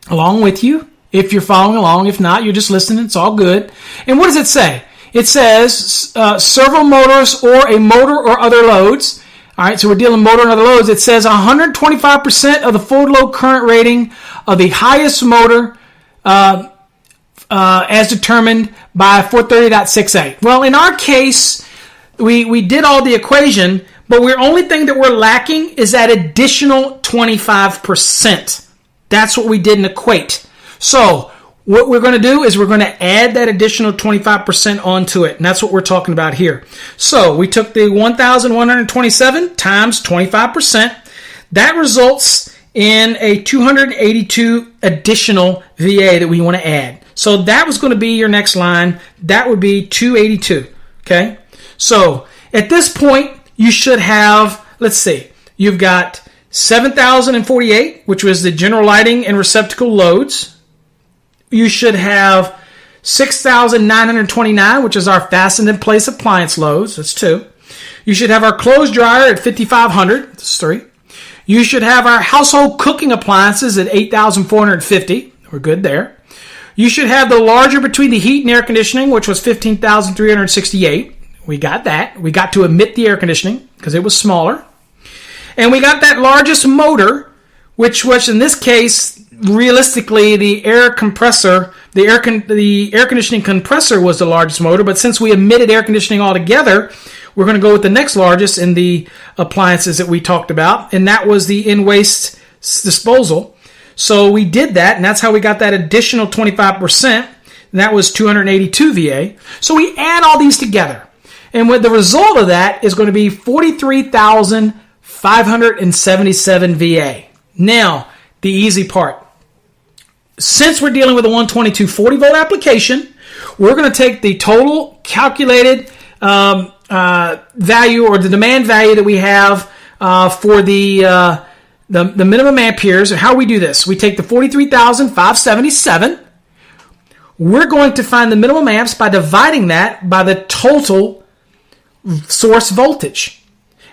along with you. If you're following along, if not, you're just listening. It's all good. And what does it say? It says servo motors or a motor or other loads. All right, so we're dealing motor and other loads. It says 125% of the full load current rating of the highest motor as determined by 430.68. Well, in our case, we did all the equation, but the only thing that we're lacking is that additional 25%. That's what we didn't equate. So what we're going to do is we're going to add that additional 25% onto it, and that's what we're talking about here. So we took the 1,127 times 25%. That results in a 282 additional VA that we want to add. So that was going to be your next line. That would be 282. Okay? So at this point, you should have, let's see, you've got 7,048, which was the general lighting and receptacle loads. You should have 6,929, which is our fastened in place appliance loads. That's 2. You should have our clothes dryer at 5,500. That's 3. You should have our household cooking appliances at 8,450. We're good there. You should have the larger between the heat and air conditioning, which was 15,368. We got that. We got to omit the air conditioning because it was smaller. And we got that largest motor, which was in this case, realistically, the air compressor, the air conditioning compressor was the largest motor. But since we omitted air conditioning altogether, we're going to go with the next largest in the appliances that we talked about, and that was the in-waste disposal. So we did that, and that's how we got that additional 25%, and that was 282 VA. So we add all these together, and what the result of that is going to be 43,577 VA. Now, the easy part. Since we're dealing with a 122 40-volt application, we're going to take the total calculated value or the demand value that we have for the minimum amperes. And how we do this, we take the 43,577. We're going to find the minimum amps by dividing that by the total source voltage,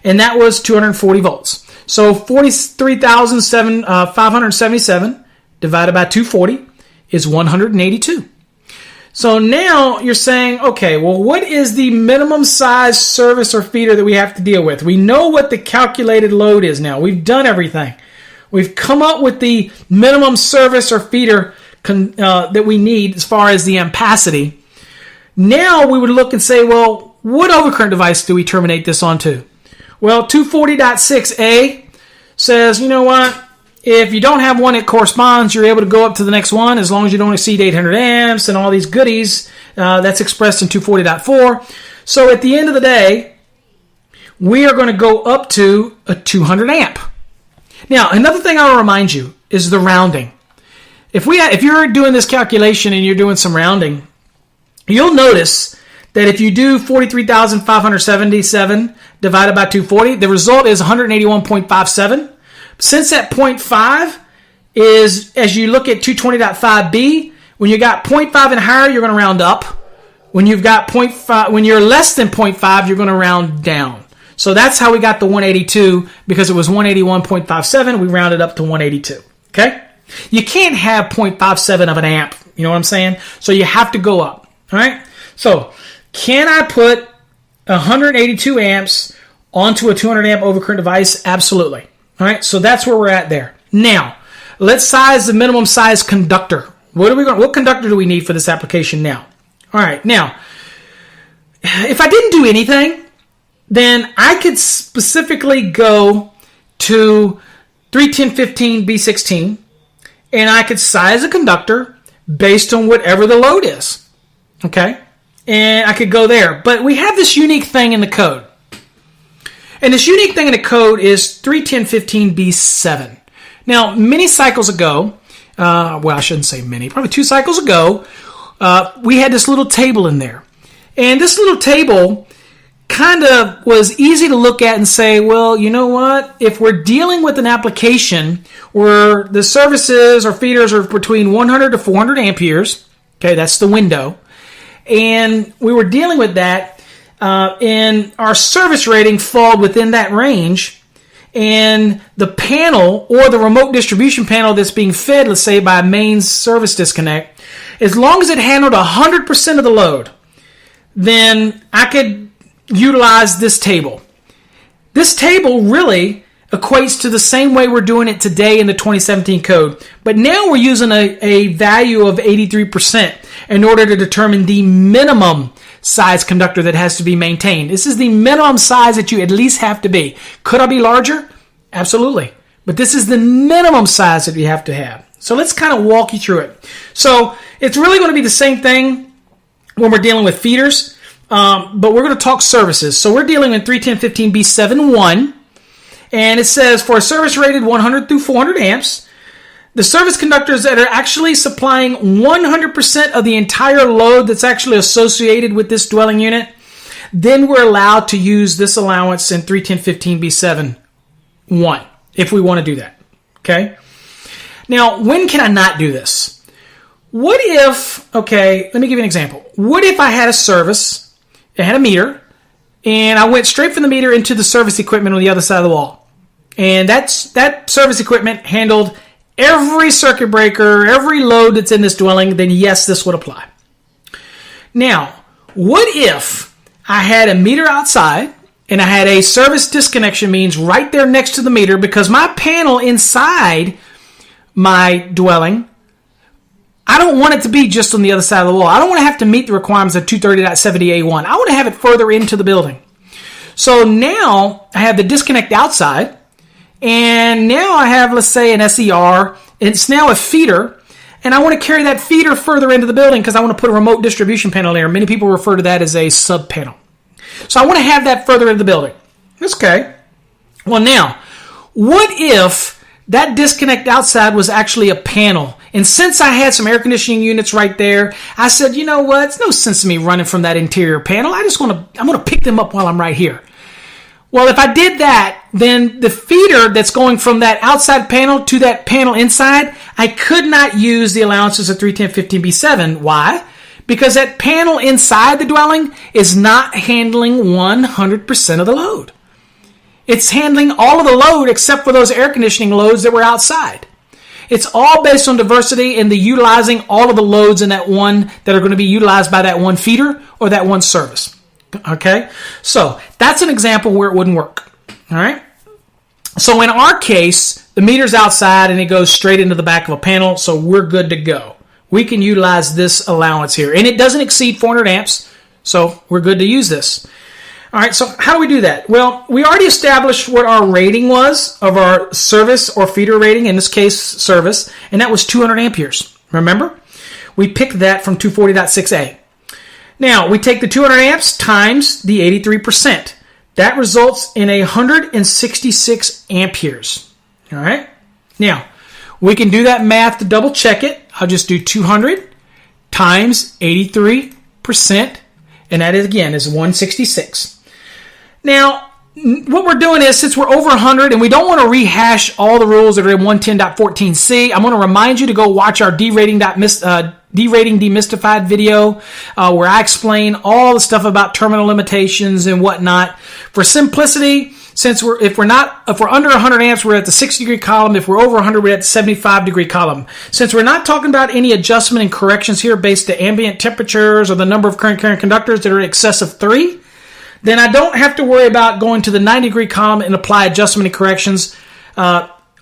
and that was 240 volts. So 43,577 divided by 240 is 182. So now you're saying, okay, well, what is the minimum size service or feeder that we have to deal with? We know what the calculated load is now. We've done everything. We've come up with the minimum service or feeder that we need as far as the ampacity. Now we would look and say, well, what overcurrent device do we terminate this onto? Well, 240.6a says, you know what? If you don't have one that corresponds, you're able to go up to the next one as long as you don't exceed 800 amps and all these goodies. That's expressed in 240.4. So at the end of the day, we are going to go up to a 200 amp. Now, another thing I'll remind you is the rounding. If you're doing this calculation and you're doing some rounding, you'll notice that if you do 43,577 divided by 240, the result is 181.57. Since that 0.5 is, as you look at 220.5b, when you got 0.5 and higher, you're going to round up. When you've got 0.5, when you're less than 0.5, you're going to round down. So that's how we got the 182, because it was 181.57. We rounded up to 182. Okay? You can't have 0.57 of an amp. You know what I'm saying? So you have to go up. All right? So can I put 182 amps onto a 200 amp overcurrent device? Absolutely. All right, so that's where we're at there. Now, let's size the minimum size conductor. What conductor do we need for this application now? All right, now, if I didn't do anything, then I could specifically go to 31015B16, and I could size a conductor based on whatever the load is. Okay, and I could go there. But we have this unique thing in the code. And this unique thing in the code is 31015B7. Now, many cycles ago, well, I shouldn't say many, probably 2 cycles ago, we had this little table in there. And this little table kind of was easy to look at and say, well, you know what? If we're dealing with an application where the services or feeders are between 100 to 400 amperes, okay, that's the window, and we were dealing with that, and our service rating fall within that range, and the panel or the remote distribution panel that's being fed, let's say, by a mains service disconnect, as long as it handled 100% of the load, then I could utilize this table. This table really equates to the same way we're doing it today in the 2017 code, but now we're using a value of 83% in order to determine the minimum size conductor that has to be maintained. This is the minimum size that you at least have to be. Could I be larger? Absolutely. But this is the minimum size that you have to have. So let's kind of walk you through it. So it's really going to be the same thing when we're dealing with feeders, but we're going to talk services. So we're dealing with 31015B7.1, and it says for a service rated 100 through 400 amps, the service conductors that are actually supplying 100% of the entire load that's actually associated with this dwelling unit, then we're allowed to use this allowance in 31015B7.1 if we want to do that. Okay? Now, when can I not do this? What if, okay, let me give you an example. What if I had a service, it had a meter, and I went straight from the meter into the service equipment on the other side of the wall. And that service equipment handled every circuit breaker, every load that's in this dwelling, then yes, this would apply. Now, what if I had a meter outside and I had a service disconnection means right there next to the meter, because my panel inside my dwelling, I don't want it to be just on the other side of the wall. I don't want to have to meet the requirements of 230.70A1. I want to have it further into the building. So now I have the disconnect outside, and now I have, let's say, an SER. It's now a feeder, and I want to carry that feeder further into the building because I want to put a remote distribution panel there. Many people refer to that as a sub panel. So I want to have that further into the building. Okay. Well, now, what if that disconnect outside was actually a panel? And since I had some air conditioning units right there, I said, you know what? It's no sense in me running from that interior panel. I'm going to pick them up while I'm right here. Well, if I did that, then the feeder that's going from that outside panel to that panel inside, I could not use the allowances of 310.15b7. Why? Because that panel inside the dwelling is not handling 100% of the load. It's handling all of the load except for those air conditioning loads that were outside. It's all based on diversity and the utilizing all of the loads in that one that are going to be utilized by that one feeder or that one service. Okay? So that's an example where it wouldn't work. All right? So in our case, the meter's outside and it goes straight into the back of a panel, so we're good to go. We can utilize this allowance here. And it doesn't exceed 400 amps, so we're good to use this. All right, so how do we do that? Well, we already established what our rating was of our service or feeder rating, in this case, service, and that was 200 amperes. Remember? We picked that from 240.6a. Now, we take the 200 amps times the 83%. That results in 166 amperes. All right? Now, we can do that math to double check it. I'll just do 200 times 83%, and that is, again, is 166. Now, what we're doing is, since we're over 100 and we don't want to rehash all the rules that are in 110.14c, I'm going to remind you to go watch our derating demystified video where I explain all the stuff about terminal limitations and whatnot. For simplicity, since if we're under 100 amps, we're at the 60-degree column. If we're over 100, we're at the 75-degree column. Since we're not talking about any adjustment and corrections here based to ambient temperatures or the number of current carrying conductors that are in excess of 3, then I don't have to worry about going to the 90-degree column and apply adjustment and corrections,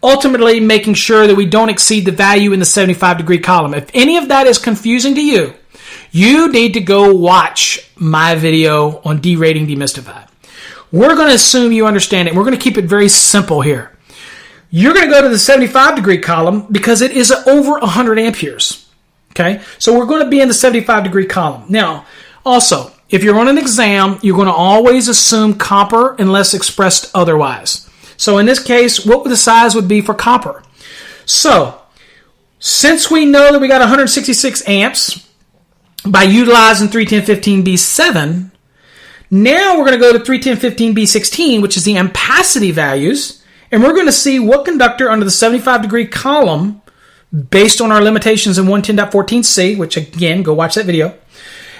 ultimately making sure that we don't exceed the value in the 75-degree column. If any of that is confusing to you, you need to go watch my video on derating demystified. We're going to assume you understand it. We're going to keep it very simple here. You're going to go to the 75-degree column because it is over 100 amperes. Okay? So we're going to be in the 75-degree column. Now, also, if you're on an exam, you're going to always assume copper unless expressed otherwise. So in this case, what the size would be for copper? So, since we know that we got 166 amps by utilizing 310.15b7, now we're going to go to 310.15b16, which is the ampacity values, and we're going to see what conductor under the 75-degree column, based on our limitations in 110.14c, which again, go watch that video,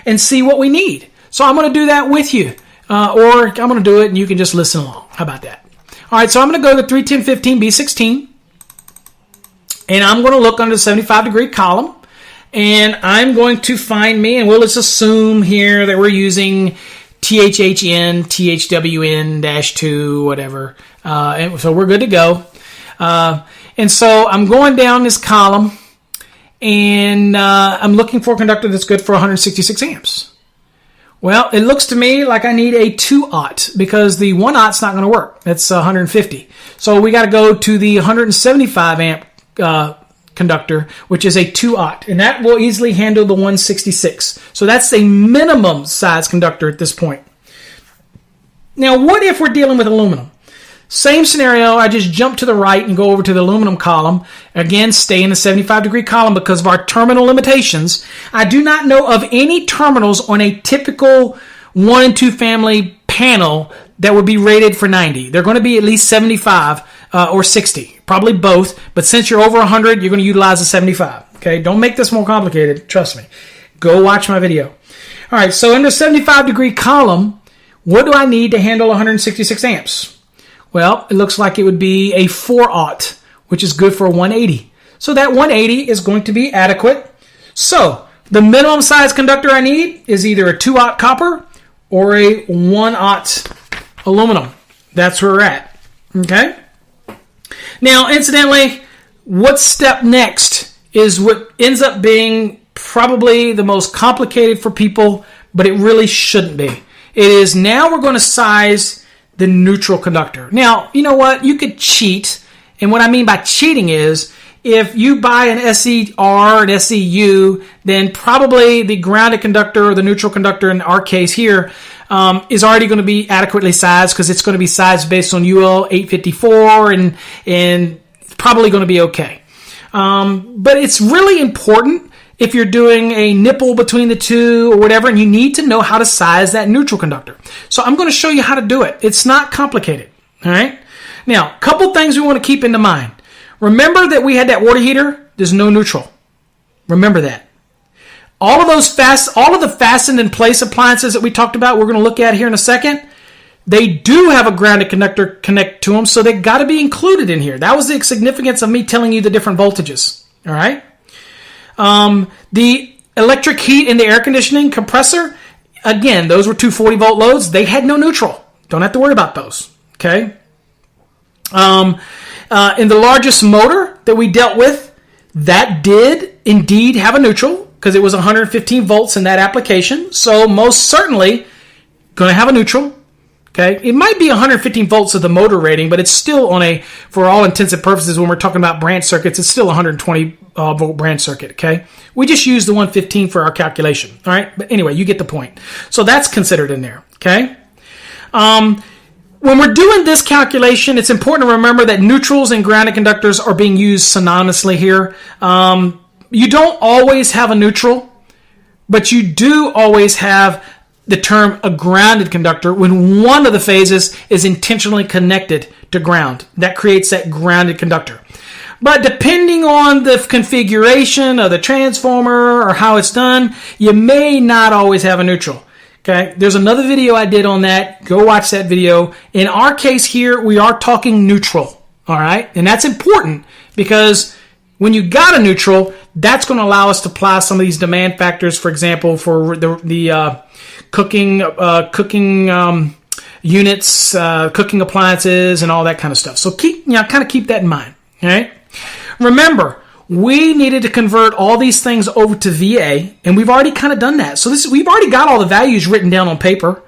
and see what we need. So I'm going to do that with you, or I'm going to do it and you can just listen along. How about that? All right, so I'm going to go to 310.15b16, and I'm going to look under the 75-degree column, and I'm going to find me, and we'll just assume here that we're using THHN, THWN-2, whatever, and so we're good to go. And so I'm going down this column, and I'm looking for a conductor that's good for 166 amps. Well, it looks to me like I need a 2-aught because the 1-aught's not going to work. That's 150. So we got to go to the 175 amp conductor, which is a 2-aught, and that will easily handle the 166. So that's a minimum size conductor at this point. Now, what if we're dealing with aluminum? Same scenario, I just jump to the right and go over to the aluminum column. Again, stay in the 75-degree column because of our terminal limitations. I do not know of any terminals on a typical 1 and 2 family panel that would be rated for 90. They're going to be at least 75 or 60, probably both. But since you're over 100, you're going to utilize the 75. Okay, don't make this more complicated. Trust me. Go watch my video. All right, so in the 75-degree column, what do I need to handle 166 amps? Well, it looks like it would be a 4-aught, which is good for 180. So that 180 is going to be adequate. So the minimum size conductor I need is either a 2-aught copper or a 1-aught aluminum. That's where we're at. Okay? Now, incidentally, what's step next is what ends up being probably the most complicated for people, but it really shouldn't be. It is now we're going to size the neutral conductor. Now, you know what? You could cheat. And what I mean by cheating is if you buy an SER, an SEU, then probably the grounded conductor or the neutral conductor in our case here is already going to be adequately sized because it's going to be sized based on UL 854 and it's probably going to be okay. But it's really important if you're doing a nipple between the two or whatever, and you need to know how to size that neutral conductor. So I'm going to show you how to do it. It's not complicated. All right. Now, a couple things we want to keep into mind. Remember that we had that water heater. There's no neutral. Remember that. All of the fastened in place appliances that we talked about, we're going to look at here in a second. They do have a grounded conductor connect to them, so they got to be included in here. That was the significance of me telling you the different voltages. All right. The electric heat in the air conditioning compressor, again, those were 240 volt loads. They had no neutral. Don't have to worry about those. Okay. In the largest motor that we dealt with, that did indeed have a neutral because it was 115 volts in that application. So most certainly going to have a neutral. Okay. It might be 115 volts of the motor rating, but it's still for all intents and purposes, when we're talking about branch circuits, it's still 120 volt branch circuit. Okay. We just use the 115 for our calculation. All right. But anyway, you get the point. So that's considered in there. Okay. When we're doing this calculation, it's important to remember that neutrals and grounded conductors are being used synonymously here. You don't always have a neutral, but you do always have the term a grounded conductor when one of the phases is intentionally connected to ground. That creates that grounded conductor. But depending on the configuration of the transformer or how it's done, you may not always have a neutral. Okay, there's another video I did on that. Go watch that video. In our case here, we are talking neutral. All right, and that's important because when you got a neutral, that's going to allow us to apply some of these demand factors. For example, for the cooking units, cooking appliances, and all that kind of stuff. So keep that in mind. All right. Remember, we needed to convert all these things over to VA, and we've already kind of done that. So we've already got all the values written down on paper.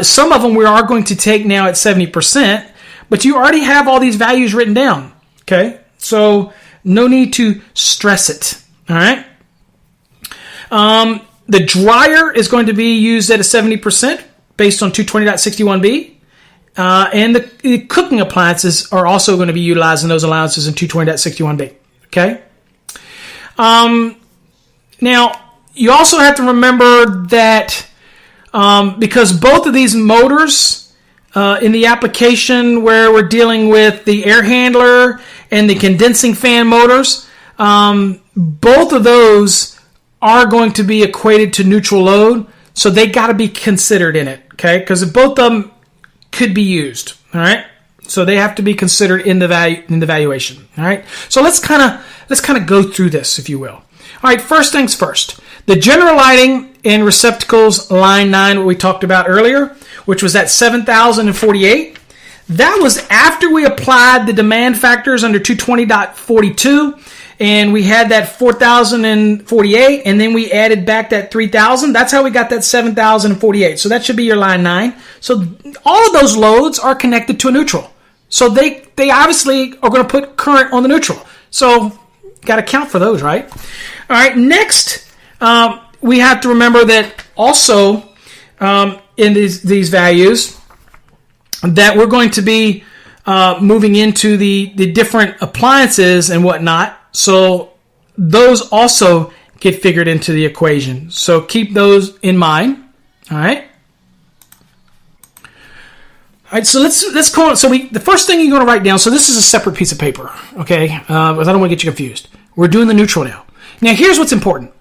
Some of them we are going to take now at 70%, but you already have all these values written down. Okay, so no need to stress it. All right. The dryer is going to be used at a 70% based on 220.61b. And the cooking appliances are also going to be utilizing those allowances in 220.61b. Okay. Now, you also have to remember that because both of these motors in the application where we're dealing with the air handler and the condensing fan motors, both of those are going to be equated to neutral load, so they got to be considered in it, okay? Because both of them could be used, all right? So they have to be considered in the valuation, all right? So let's kind of go through this, if you will. All right, first things first. The general lighting in receptacles, line 9, what we talked about earlier, which was at 7,048. That was after we applied the demand factors under 220.42, and we had that 4,048, and then we added back that 3,000. That's how we got that 7,048. So that should be your line 9. So all of those loads are connected to a neutral. So they obviously are going to put current on the neutral. So got to count for those, right? All right, next, we have to remember that also in these values that we're going to be moving into the different appliances and whatnot. So those also get figured into the equation. So keep those in mind. All right. All right. So let's call it. So the first thing you're going to write down. So this is a separate piece of paper. Okay. Because I don't want to get you confused. We're doing the neutral now. Now here's what's important.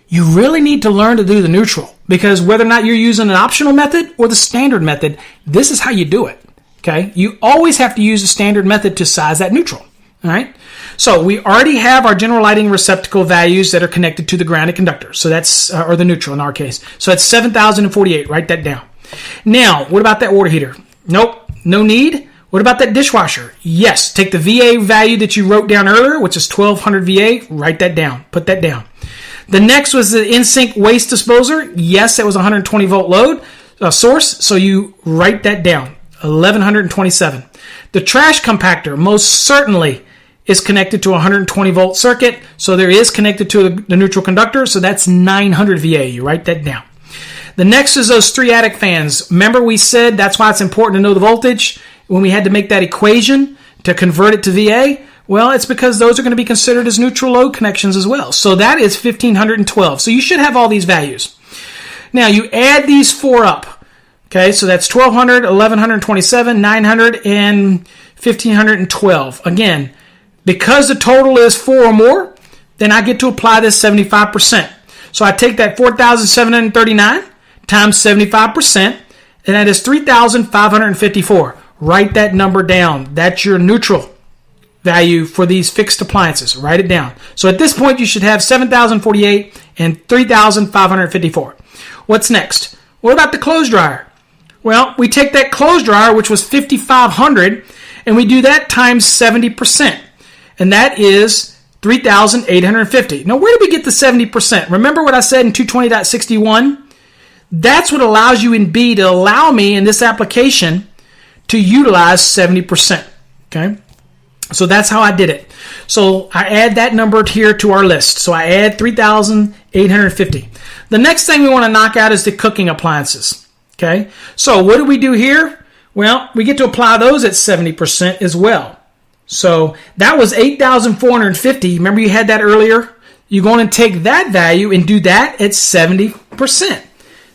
You really need to learn to do the neutral because whether or not you're using an optional method or the standard method, this is how you do it. Okay. You always have to use the standard method to size that neutral. All right. So we already have our general lighting receptacle values that are connected to the grounded conductor. So that's, or the neutral in our case. So that's 7,048. Write that down. Now, what about that water heater? Nope, no need. What about that dishwasher? Yes, take the VA value that you wrote down earlier, which is 1200 VA, write that down, put that down. The next was the in-sink waste disposer. Yes, it was 120 volt load source, so you write that down, 1127. The trash compactor most certainly is connected to a 120 volt circuit, so there is connected to the neutral conductor, so that's 900 VA. You write that down. The next is those 3 attic fans. Remember we said that's why it's important to know the voltage when we had to make that equation to convert it to VA? Well, it's because those are going to be considered as neutral load connections as well. So that is 1512. So you should have all these values. Now you add these 4 up. Okay, so that's 1200, 1127, 900, and 1512. Again, because the total is 4 or more, then I get to apply this 75%. So I take that 4,739 times 75%, and that is 3,554. Write that number down. That's your neutral value for these fixed appliances. Write it down. So at this point, you should have 7,048 and 3,554. What's next? What about the clothes dryer? Well, we take that clothes dryer, which was 5,500, and we do that times 70%. And that is 3,850. Now, where did we get the 70%? Remember what I said in 220.61? That's what allows you in B to allow me in this application to utilize 70%. Okay? So that's how I did it. So I add that number here to our list. So I add 3,850. The next thing we want to knock out is the cooking appliances. Okay? So what do we do here? Well, we get to apply those at 70% as well. So that was 8,450. Remember you had that earlier? You're going to take that value and do that at 70%.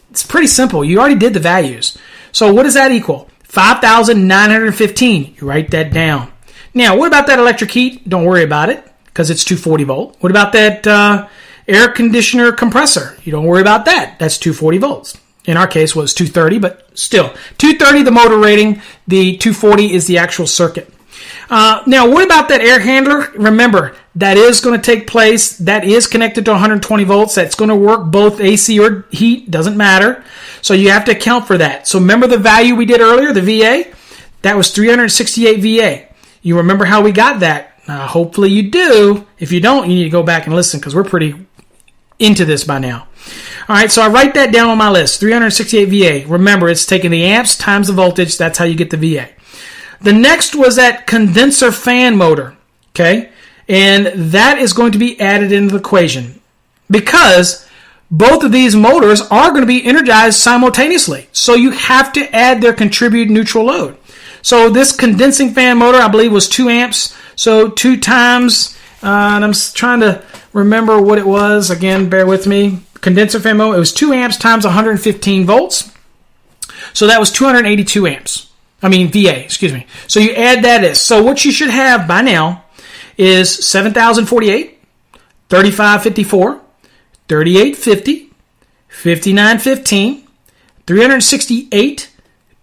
It's pretty simple. You already did the values. So what does that equal? 5,915. You write that down. Now, what about that electric heat? Don't worry about it because it's 240 volt. What about that air conditioner compressor? You don't worry about that. That's 240 volts. In our case, was 230, but still. 230, the motor rating. The 240 is the actual circuit. Now, what about that air handler? Remember, that is going to take place. That is connected to 120 volts. That's going to work both AC or heat. Doesn't matter. So you have to account for that. So remember the value we did earlier, the VA? That was 368 VA. You remember how we got that? Hopefully you do. If you don't, you need to go back and listen because we're pretty into this by now. All right, so I write that down on my list, 368 VA. Remember, it's taking the amps times the voltage. That's how you get the VA. The next was that condenser fan motor, okay? And that is going to be added into the equation because both of these motors are going to be energized simultaneously. So you have to add their contributed neutral load. So this condensing fan motor, I believe, was 2 amps. So 2 times, and I'm trying to remember what it was. Again, bear with me. Condenser fan motor, it was 2 amps times 115 volts. So that was 282 amps. VA, excuse me. So you add that in. So what you should have by now is 7,048, 3,554, 3,850, 5,915, 368,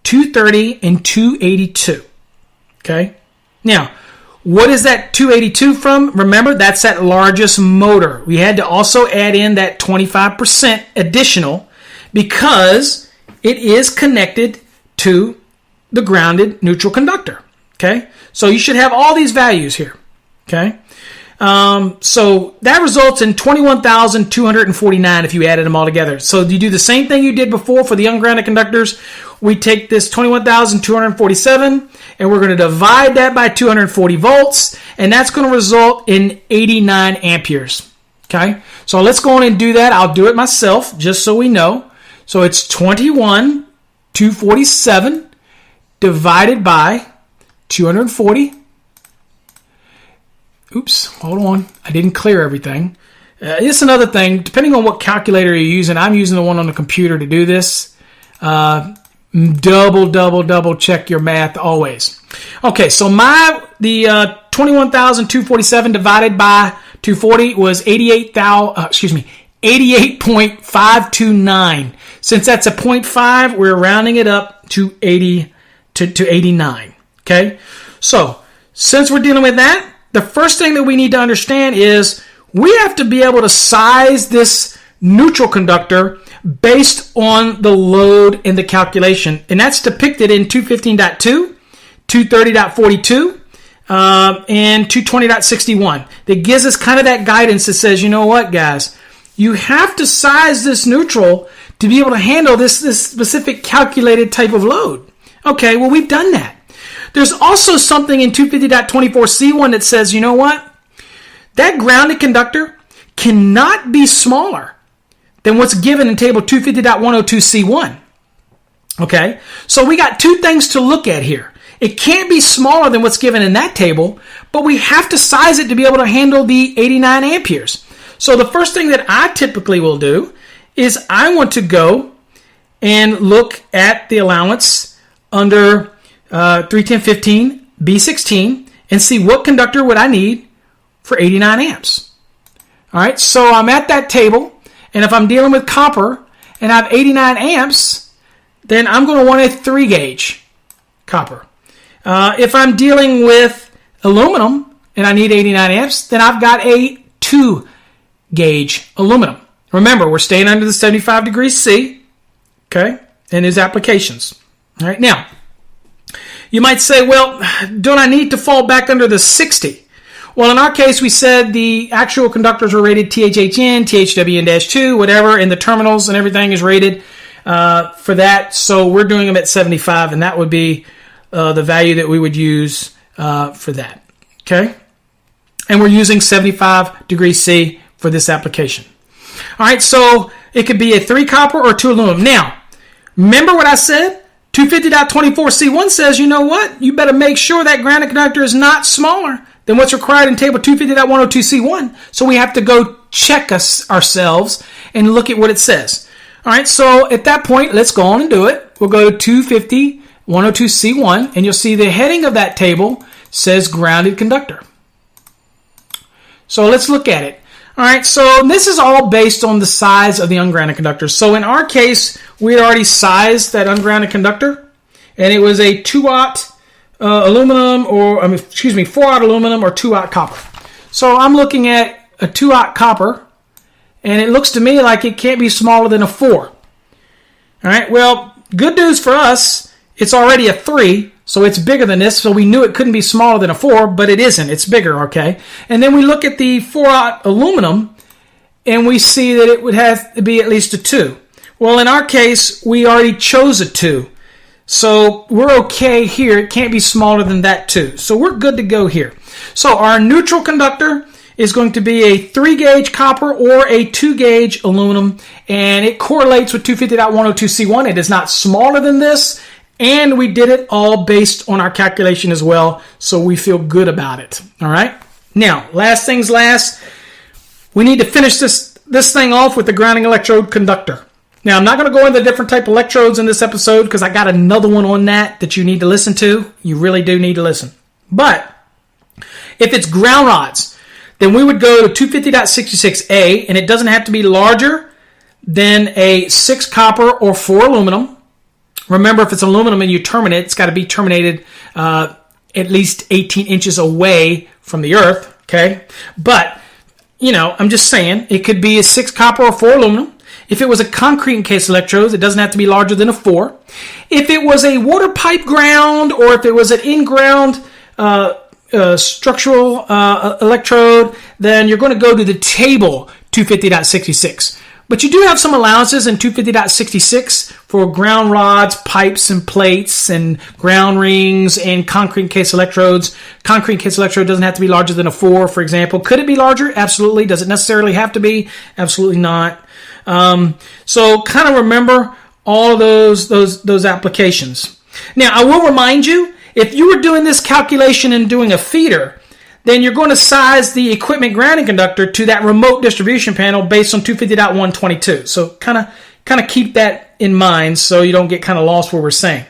230, and 282. Okay? Now, what is that 282 from? Remember, that's that largest motor. We had to also add in that 25% additional because it is connected to the grounded neutral conductor. Okay? So you should have all these values here. Okay? So that results in 21,249 if you added them all together. So you do the same thing you did before for the ungrounded conductors. We take this 21,247 and we're going to divide that by 240 volts, and that's going to result in 89 amperes. Okay? So let's go on and do that. I'll do it myself just so we know. So it's 21,247 divided by 240. Oops, hold on. I didn't clear everything. It's another thing. Depending on what calculator you're using, I'm using the one on the computer to do this. Double check your math always. Okay, so the 21,247 divided by 240 was 88.529. Since that's a 0.5, we're rounding it up to 80 to 89. Okay, so since we're dealing with that, the first thing that we need to understand is we have to be able to size this neutral conductor based on the load in the calculation. And that's depicted in 215.2, 230.42, and 220.61. That gives us kind of that guidance that says, you know what, guys, you have to size this neutral to be able to handle this specific calculated type of load. Okay, well, we've done that. There's also something in 250.24C1 that says, you know what? That grounded conductor cannot be smaller than what's given in table 250.102C1. Okay, so we got two things to look at here. It can't be smaller than what's given in that table, but we have to size it to be able to handle the 89 amperes. So the first thing that I typically will do is I want to go and look at the allowance under 310.15 B16 and see what conductor would I need for 89 amps. All right, so I'm at that table, and if I'm dealing with copper and I have 89 amps, then I'm going to want a 3 gauge copper. If I'm dealing with aluminum and I need 89 amps, then I've got a 2 gauge aluminum. Remember, we're staying under the 75 degrees C, okay, in his applications. All right, now, you might say, well, don't I need to fall back under the 60? Well, in our case, we said the actual conductors were rated THHN, THWN-2, whatever, and the terminals and everything is rated for that. So we're doing them at 75, and that would be the value that we would use for that, okay? And we're using 75 degrees C for this application. All right, so it could be a 3 copper or 2 aluminum. Now, remember what I said? 250.24C1 says, you know what? You better make sure that grounded conductor is not smaller than what's required in table 250.102C1. So we have to go check ourselves and look at what it says. All right, so at that point, let's go on and do it. We'll go to 250.102C1, and you'll see the heading of that table says grounded conductor. So let's look at it. All right, so this is all based on the size of the ungrounded conductor. So in our case, we had already sized that ungrounded conductor, and it was a 2-aught aluminum, or 4-aught aluminum or 2-aught copper. So I'm looking at a 2-aught copper, and it looks to me like it can't be smaller than a 4. All right, well, good news for us, it's already a 3. So it's bigger than this, so we knew it couldn't be smaller than a 4, but it isn't. It's bigger, okay? And then we look at the 4-aught aluminum, and we see that it would have to be at least a 2. Well, in our case, we already chose a 2. So we're okay here. It can't be smaller than that 2. So we're good to go here. So our neutral conductor is going to be a 3-gauge copper or a 2-gauge aluminum, and it correlates with 250.102C1. It is not smaller than this. And we did it all based on our calculation as well, so we feel good about it. All right? Now, last things last, we need to finish this thing off with the grounding electrode conductor. Now, I'm not going to go into different type of electrodes in this episode because I got another one on that you need to listen to. You really do need to listen. But if it's ground rods, then we would go to 250.66A, and it doesn't have to be larger than a 6 copper or 4 aluminum. Remember, if it's aluminum and you terminate, it's got to be terminated at least 18 inches away from the earth, okay? But, I'm just saying, it could be a 6 copper or 4 aluminum. If it was a concrete encased electrode, it doesn't have to be larger than a 4. If it was a water pipe ground, or if it was an in-ground structural electrode, then you're going to go to the table 250.66. But you do have some allowances in 250.66 for ground rods, pipes, and plates, and ground rings, and concrete encased electrodes. Concrete encased electrode doesn't have to be larger than a 4, for example. Could it be larger? Absolutely. Does it necessarily have to be? Absolutely not. So kind of remember all of those applications. Now, I will remind you, if you were doing this calculation and doing a feeder, then you're going to size the equipment grounding conductor to that remote distribution panel based on 250.122. So kind of keep that in mind so you don't get kind of lost where we're saying.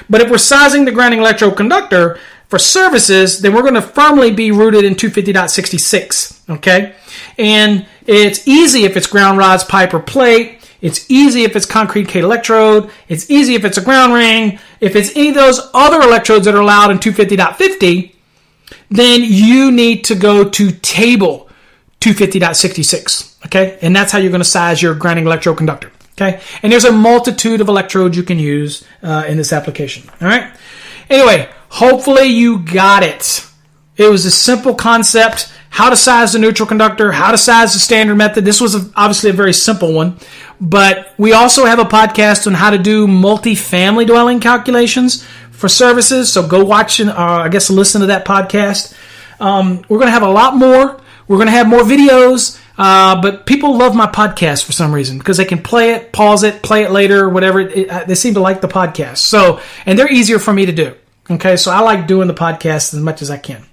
But if we're sizing the grounding electrode conductor for services, then we're going to firmly be rooted in 250.66, okay? And it's easy if it's ground rods, pipe, or plate. It's easy if it's concrete K electrode. It's easy if it's a ground ring. If it's any of those other electrodes that are allowed in 250.50, then you need to go to table 250.66, okay? And that's how you're going to size your grounding electrode conductor. Okay, and there's a multitude of electrodes you can use in this application. All right. Anyway, hopefully you got it. It was a simple concept: how to size the neutral conductor, how to size the standard method. This was obviously a very simple one, but we also have a podcast on how to do multi-family dwelling calculations for services. So go watch and listen to that podcast. We're going to have a lot more. We're going to have more videos. But people love my podcast for some reason because they can play it, pause it, play it later, whatever. They seem to like the podcast. So, and they're easier for me to do. Okay, so I like doing the podcast as much as I can.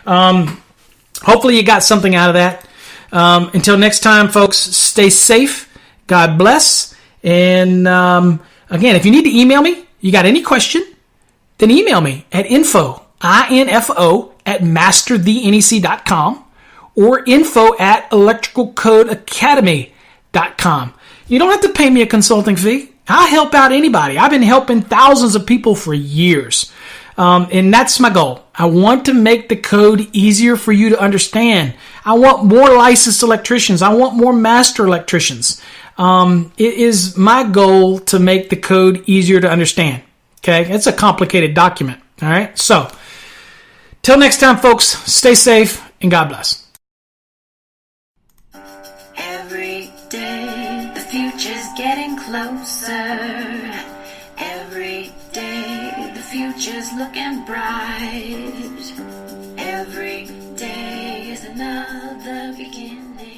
Hopefully you got something out of that. Until next time, folks, stay safe. God bless. And again, if you need to email me, you got any question, then email me at info at masterthenec.com. or info@electricalcodeacademy.com. You don't have to pay me a consulting fee. I'll help out anybody. I've been helping thousands of people for years. And that's my goal. I want to make the code easier for you to understand. I want more licensed electricians. I want more master electricians. It is my goal to make the code easier to understand. Okay? It's a complicated document. All right? So, till next time, folks, stay safe and God bless. Every day, the future's getting closer. Every day, the future's looking bright. Every day is another beginning.